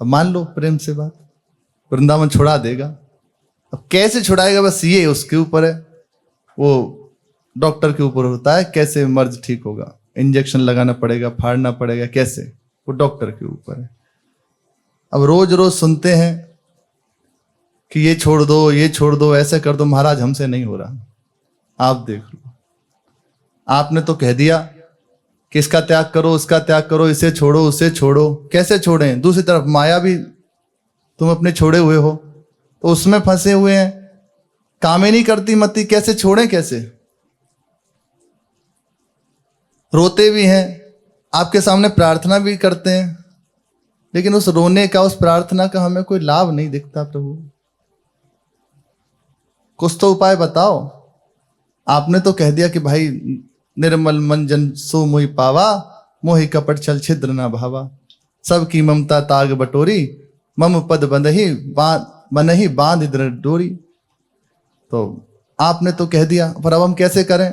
अब मान लो प्रेम से बात, वृंदावन छुड़ा देगा। अब कैसे छुड़ाएगा, बस ये उसके ऊपर है, वो डॉक्टर के ऊपर होता है। कैसे मर्ज ठीक होगा, इंजेक्शन लगाना पड़ेगा, फाड़ना पड़ेगा, कैसे, वो डॉक्टर के ऊपर है। अब रोज रोज सुनते हैं कि ये छोड़ दो, ये छोड़ दो, ऐसे कर दो। महाराज हमसे नहीं हो रहा। आप देख लो, आपने तो कह दिया कि इसका त्याग करो, उसका त्याग करो, इसे छोड़ो, उसे छोड़ो। कैसे छोड़ें? दूसरी तरफ माया भी तुम अपने छोड़े हुए हो, तो उसमें फंसे हुए हैं। काम ही नहीं करती मती, कैसे छोड़ें? कैसे? रोते भी हैं, आपके सामने प्रार्थना भी करते हैं, लेकिन उस रोने का, उस प्रार्थना का हमें कोई लाभ नहीं दिखता। प्रभु कुछ तो उपाय बताओ। आपने तो कह दिया कि भाई निर्मल मन जन सो मोहि पावा, मोहि कपट छल छिद्र ना भावा। सबकी ममता ताग बटोरी, मम पद बनहि बांध दृढ़ डोरी। तो आपने तो कह दिया, पर अब हम कैसे करें?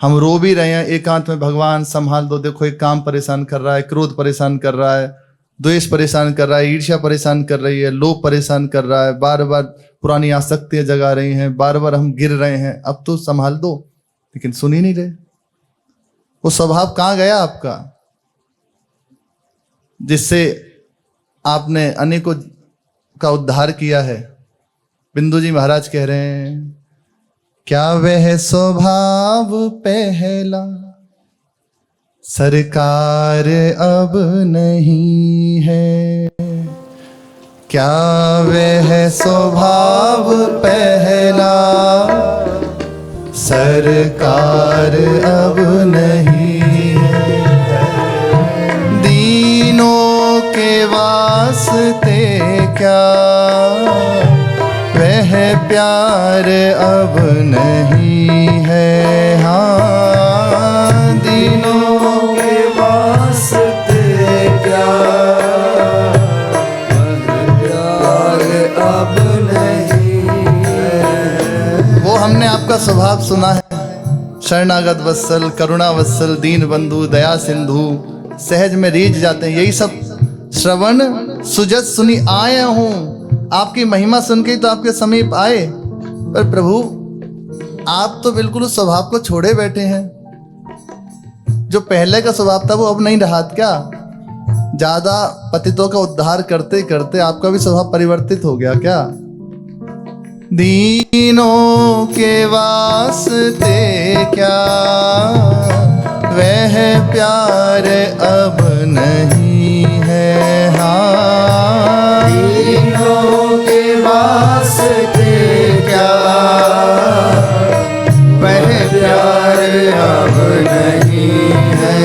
हम रो भी रहे हैं एकांत में, भगवान संभाल दो। देखो एक काम परेशान कर रहा है, क्रोध परेशान कर रहा है, द्वेष परेशान कर रहा है, ईर्ष्या परेशान कर रही है, लोभ परेशान कर रहा है, बार बार पुरानी आसक्तियां जगा रही हैं, बार बार हम गिर रहे हैं, अब तो संभाल दो। लेकिन सुन ही नहीं रहे। वो स्वभाव कहाँ गया आपका, जिससे आपने अनेकों का उद्धार किया है? बिंदु जी महाराज कह रहे हैं, क्या वह स्वभाव पहला सरकार अब नहीं है? क्या वह स्वभाव पहला सरकार अब नहीं है? दीनों के वास्ते क्या वह प्यार अब नहीं है? हाँ, दीनों के वास्ते क्या वह प्यार अब नहीं है? वो हमने आपका स्वभाव सुना है, शरणागत वत्सल, करुणा वत्सल, दीन बंधु, दया सिंधु, सहज में रीझ जाते हैं। यही सब श्रवण सुजत सुनी आए हूं, आपकी महिमा सुन के तो आपके समीप आए। पर प्रभु आप तो बिल्कुल उस स्वभाव को छोड़े बैठे हैं। जो पहले का स्वभाव था वो अब नहीं रहा क्या? ज्यादा पतितों का उद्धार करते करते आपका भी स्वभाव परिवर्तित हो गया क्या? दीनों के वास्ते क्या वह प्यार अब नहीं है। हाँ, दीनों के वास्ते क्या वह प्यार अब नहीं है।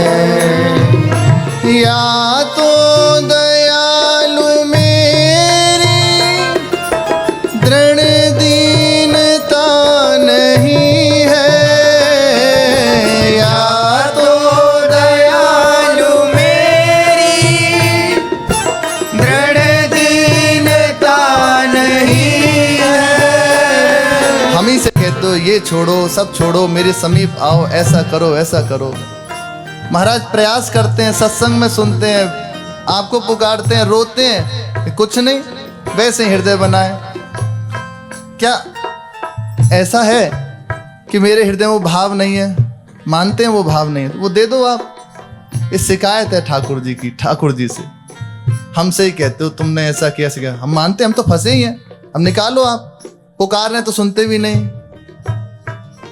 या तो दयालु मेरी दृढ़ दीनता नहीं है, या तो दयालु मेरी दृढ़ दीनता नहीं है। हम ही से कहते हो ये छोड़ो सब छोड़ो, मेरे समीप आओ, ऐसा करो ऐसा करो। महाराज प्रयास करते हैं, सत्संग में सुनते हैं, आपको पुकारते हैं, रोते हैं, कुछ नहीं, वैसे ही हृदय बनाए। क्या ऐसा है कि मेरे हृदय में वो भाव नहीं है? मानते हैं वो भाव नहीं है तो वो दे दो आप। ये शिकायत है ठाकुर जी की, ठाकुर जी से। हमसे ही कहते हो तुमने ऐसा किया ऐसा किया। हम मानते हैं हम तो फंसे ही हैं, हम निकालो। आप पुकार रहे हैं तो सुनते भी नहीं।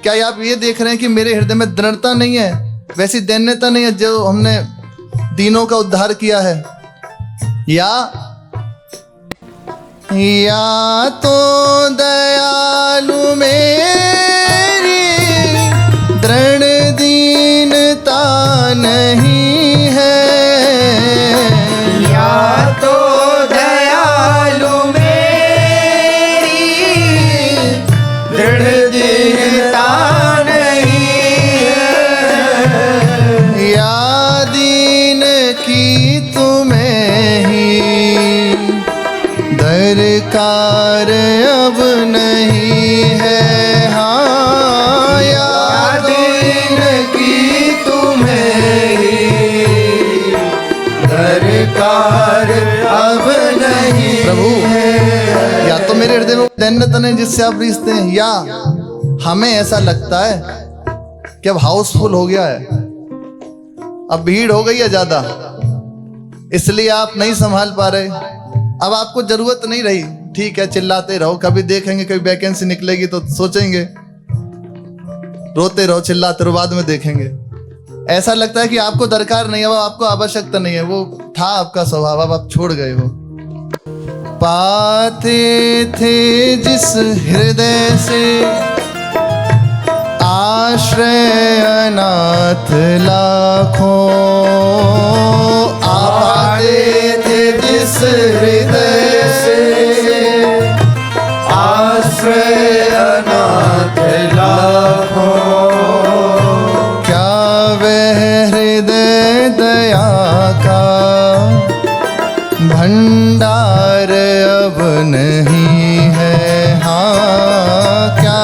क्या आप ये देख रहे हैं कि मेरे हृदय में दृढ़ता नहीं है, वैसी दैन्यता नहीं है जो हमने दीनों का उद्धार किया है? या तो दयालु मेरी दृढ़ दीनता नहीं है, या तो दयालु मेरी दृढ़ दीनता नहीं है। या दीन की तुम्हें ही दरकार अब नहीं है। हाँ, या दीन की तुम्हें ही दरकार अब नहीं प्रभु, है। या तो मेरे हृदय में दैन्यता नहीं जिससे आप रीझते हैं, या हमें ऐसा लगता है कि अब हाउसफुल हो गया है, अब भीड़ हो गई है ज्यादा, इसलिए आप नहीं संभाल पा रहे। अब आपको जरूरत नहीं रही, ठीक है चिल्लाते रहो, कभी देखेंगे कभी वैकेंसी निकलेगी तो सोचेंगे, रोते रहो चिल्लाते रहो, बाद में देखेंगे। ऐसा लगता है कि आपको दरकार नहीं है, अब आपको आवश्यकता नहीं है, वो था आपका स्वभाव, अब आप छोड़ गए हो। पाते थे जिस हृदय से आश्रय अनाथ लाखों, पाते थे जिस हृदय से आश्रय अनाथ लाखों, क्या वह हृदय दया का भंडार अब नहीं है। हाँ, क्या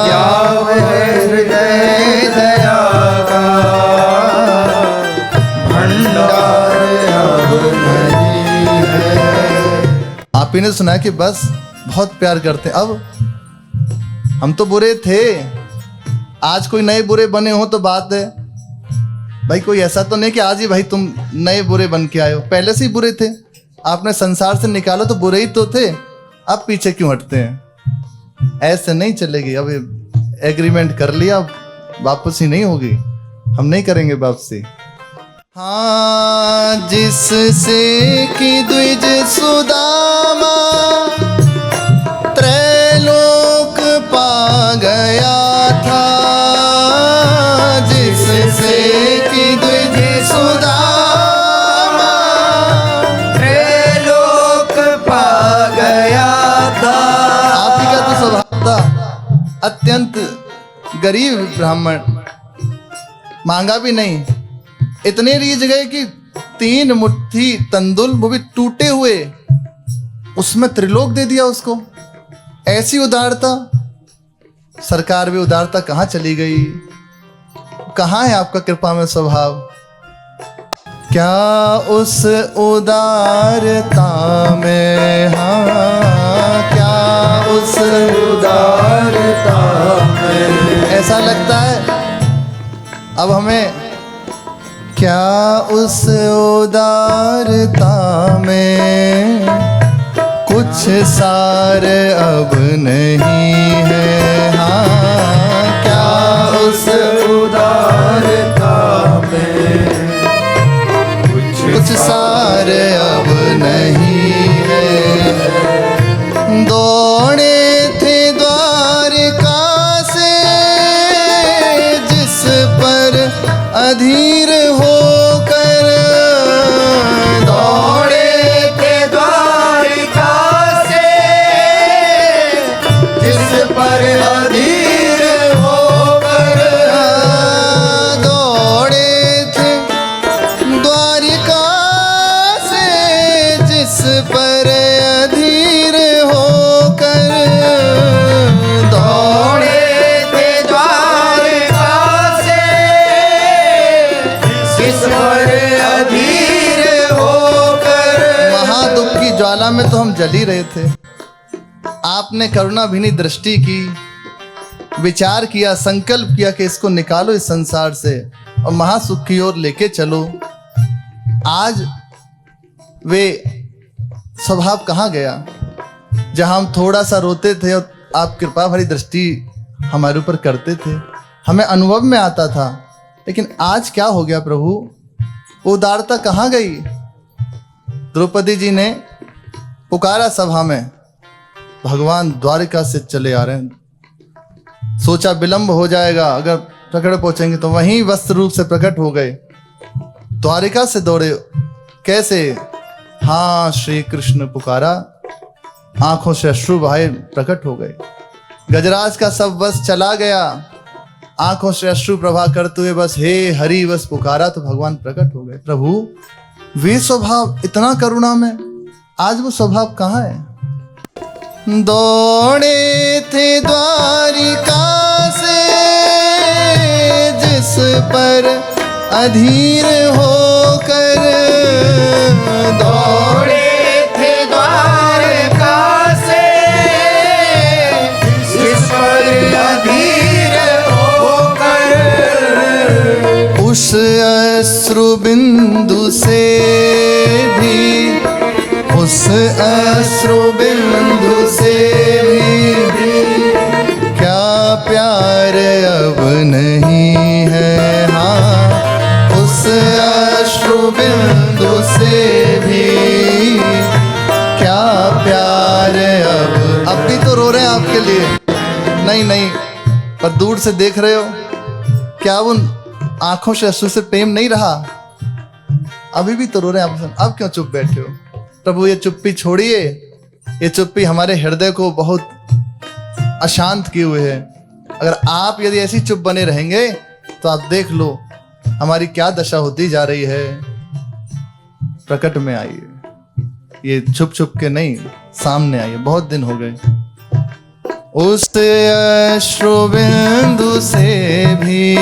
वह हृदय दया का भंडार अब नहीं है। आप ही ने सुना कि बस बहुत प्यार करते। अब हम तो बुरे थे, आज कोई नए बुरे बने हो तो बात है भाई, कोई ऐसा तो नहीं कि आज ही भाई तुम नए बुरे बन के आए हो, पहले से ही बुरे थे। आपने संसार से निकाला तो बुरे ही तो थे, अब पीछे क्यों हटते हैं? ऐसे नहीं चलेगी। अब एग्रीमेंट कर लिया, अब वापसी नहीं होगी, हम नहीं करेंगे वापसी। हाँ, जिससे कि द्विज सुदामा त्रैलोक पा गया था, जिससे कि द्विज सुदामा त्रैलोक पा गया था। आप ही का तो स्वभाव था, अत्यंत गरीब ब्राह्मण, मांगा भी नहीं, इतने रीझ गए कि 3 मुट्ठी तंदुल, वो भी टूटे हुए, उसमें त्रिलोक दे दिया उसको। ऐसी उदारता, सरकार भी उदारता कहाँ चली गई? कहाँ है आपका कृपा में स्वभाव? क्या उस उदारता में, हाँ क्या उस उदारता में, ऐसा लगता है अब हमें, क्या उस उदारता में कुछ सार अब नहीं है, हाँ क्या उस उदारता में कुछ सार अब नहीं है। दौड़े थे द्वारिका से जिस पर अधीर होकर, दौड़े थे द्वारिका से जिस पर अधीर होकर, दौड़े थे द्वारिका से जिस पर अधीर होकर, दौड़े थे द्वारिका से जिस पर अधीर होकर। महादुख की ज्वाला में तो हम जल ही रहे थे। आपने करुणा भीनी दृष्टि की, विचार किया, संकल्प किया कि इसको निकालो इस संसार से और महासुख की ओर लेके चलो। आज वे स्वभाव कहाँ गया जहां हम थोड़ा सा रोते थे और आप कृपा भरी दृष्टि हमारे ऊपर करते थे, हमें अनुभव में आता था। लेकिन आज क्या हो गया प्रभु? वो उदारता कहाँ गई? द्रौपदी जी ने पुकारा सभा में, भगवान द्वारिका से चले आ रहे हैं। सोचा विलंब हो जाएगा, अगर प्रकट पहुंचेंगे तो वहीं वस्त्र रूप से प्रकट हो गए, द्वारिका से दौड़े। कैसे? हाँ श्री कृष्ण पुकारा, आंखों से अश्रु बहाए प्रकट हो गए। गजराज का सब वश चला गया, आंखों से अश्रु प्रभा करते हुए बस हे हरि बस पुकारा तो भगवान प्रकट हो गए। प्रभु वे स्वभाव इतना करुणा में, आज वो स्वभाव कहाँ है? दौड़े थे द्वारिका से जिस पर अधीर होकर, दौड़े थे द्वारिका से जिस पर अधीर होकर, उस अश्रु बिंदु से भी, उस अश्रु बिंदु से भी क्या प्यार अब नहीं है, हाँ उस अश्रु बिंदु से भी क्या प्यार अब भी तो रो रहे हैं आपके लिए। नहीं नहीं, पर दूर से देख रहे हो, क्या उन आंखों से अश्रु से प्रेम नहीं रहा? अभी भी तो रो रहे हैं आप। अब क्यों चुप बैठे हो? प्रभु ये चुप्पी छोड़िए, ये चुप्पी हमारे हृदय को बहुत अशांत किए हुए है। अगर आप यदि ऐसी चुप बने रहेंगे तो आप देख लो हमारी क्या दशा होती जा रही है। प्रकट में आइए, ये छुप छुप के नहीं, सामने आइए, बहुत दिन हो गए। उस अश्रु बिंदु से भी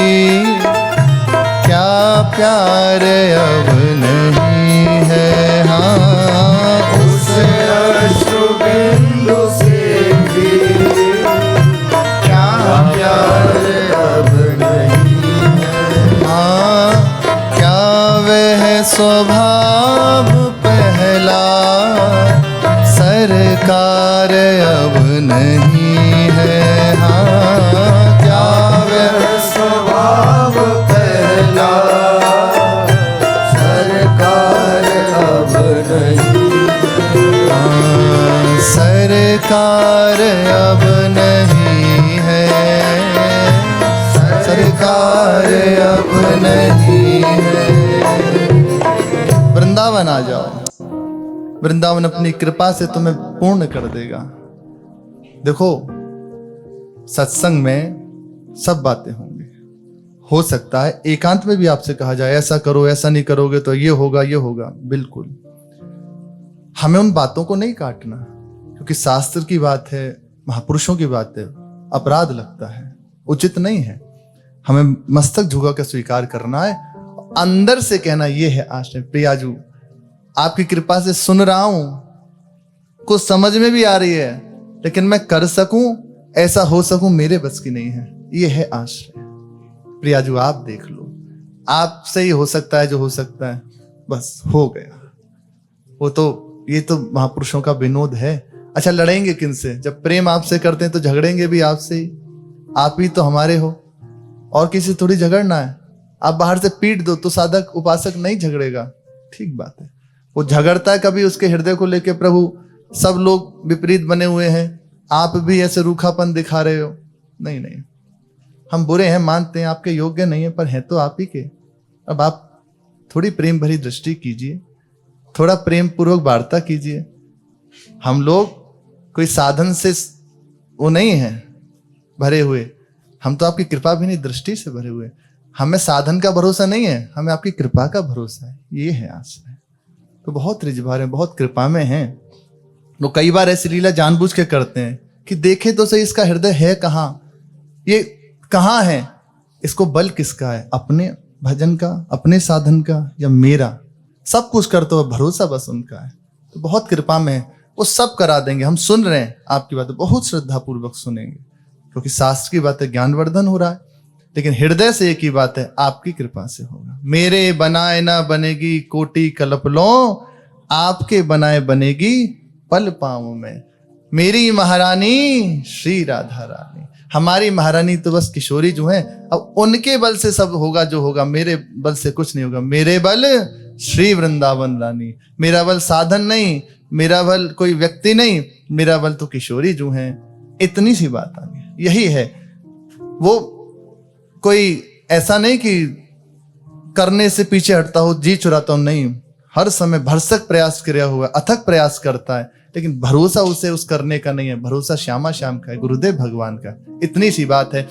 क्या प्यार अब नहीं है, हाँ उस अश्रु बिंदु से भी क्या प्यार अब नहीं है, हाँ क्या वह स्वभाव पहला सरकार अब नहीं है, हाँ क्या वह स्वभाव पहला सरकार अब नहीं है, सरकार अब नहीं है, सरकार अब नहीं है। वृंदावन आ जाओ, वृंदावन अपनी कृपा से तुम्हें पूर्ण कर देगा। देखो सत्संग में सब बातें होंगी, हो सकता है एकांत में भी आपसे कहा जाए ऐसा करो, ऐसा नहीं करोगे तो ये होगा, ये होगा। बिल्कुल हमें उन बातों को नहीं काटना, क्योंकि शास्त्र की बात है, महापुरुषों की बात है, अपराध लगता है, उचित नहीं है। हमें मस्तक झुका कर स्वीकार करना है, अंदर से कहना ये है आश्रय। प्रियाजू आपकी कृपा से सुन रहा हूं, कुछ समझ में भी आ रही है, लेकिन मैं कर सकूं, ऐसा हो सकूं, मेरे बस की नहीं है। ये है आश्रय। प्रियाजू आप देख लो, आपसे ही हो सकता है जो हो सकता है, बस हो गया। वो तो, ये तो महापुरुषों का विनोद है। अच्छा, लड़ेंगे किनसे? जब प्रेम आपसे करते हैं तो झगड़ेंगे भी आपसे ही। आप ही तो हमारे हो, और किसी थोड़ी झगड़ना है। आप बाहर से पीट दो तो साधक उपासक नहीं झगड़ेगा, ठीक बात है। वो झगड़ता है कभी उसके हृदय को लेके, प्रभु सब लोग विपरीत बने हुए हैं, आप भी ऐसे रूखापन दिखा रहे हो। नहीं नहीं, हम बुरे हैं मानते हैं, आपके योग्य नहीं है, पर हैं तो आप ही के। अब आप थोड़ी प्रेम भरी दृष्टि कीजिए, थोड़ा प्रेम पूर्वक वार्ता कीजिए। हम लोग कोई साधन से वो नहीं है भरे हुए, हम तो आपकी कृपा भी नहीं, दृष्टि से भरे हुए। हमें साधन का भरोसा नहीं है, हमें आपकी कृपा का भरोसा है। ये है आश्रय। तो बहुत रिजवार है, बहुत कृपा में हैं। लोग कई बार ऐसी लीला जानबूझ के करते हैं कि देखे तो सही इसका हृदय है कहाँ, ये कहाँ है, इसको बल किसका है, अपने भजन का, अपने साधन का, या मेरा? सब कुछ करते हो, भरोसा बस उनका है। तो बहुत कृपा में है, वो सब करा देंगे। हम सुन रहे हैं आपकी बातें, बहुत श्रद्धा पूर्वक सुनेंगे, क्योंकि शास्त्र की बातें ज्ञानवर्धन हो रहा है। लेकिन हृदय से एक ही बात है, आपकी कृपा से होगा। मेरे बनाए ना बनेगी कोटि कल्प लो, आपके बनाए बनेगी पल पाँव में। मेरी महारानी श्री राधा रानी, हमारी महारानी तो बस किशोरी जो है, अब उनके बल से सब होगा जो होगा, मेरे बल से कुछ नहीं होगा। मेरे बल श्री वृंदावन रानी, मेरा बल साधन नहीं, मेरा बल कोई व्यक्ति नहीं, मेरा बल तो किशोरी जो है। इतनी सी बात आनी है, यही है। वो कोई ऐसा नहीं कि करने से पीछे हटता हो, जी चुराता हो, नहीं, हर समय भरसक प्रयास किया हुआ, अथक प्रयास करता है, लेकिन भरोसा उसे उस करने का नहीं है, भरोसा श्यामा श्याम का है, गुरुदेव भगवान का। इतनी सी बात है।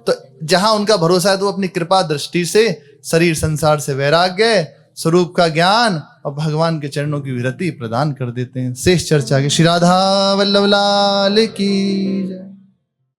तो जहां उनका भरोसा है तो अपनी कृपा दृष्टि से शरीर संसार से वैराग्य, स्वरूप का ज्ञान और भगवान के चरणों की विरति प्रदान कर देते हैं। शेष चर्चा के श्री राधा वल्लभ लाल की जय।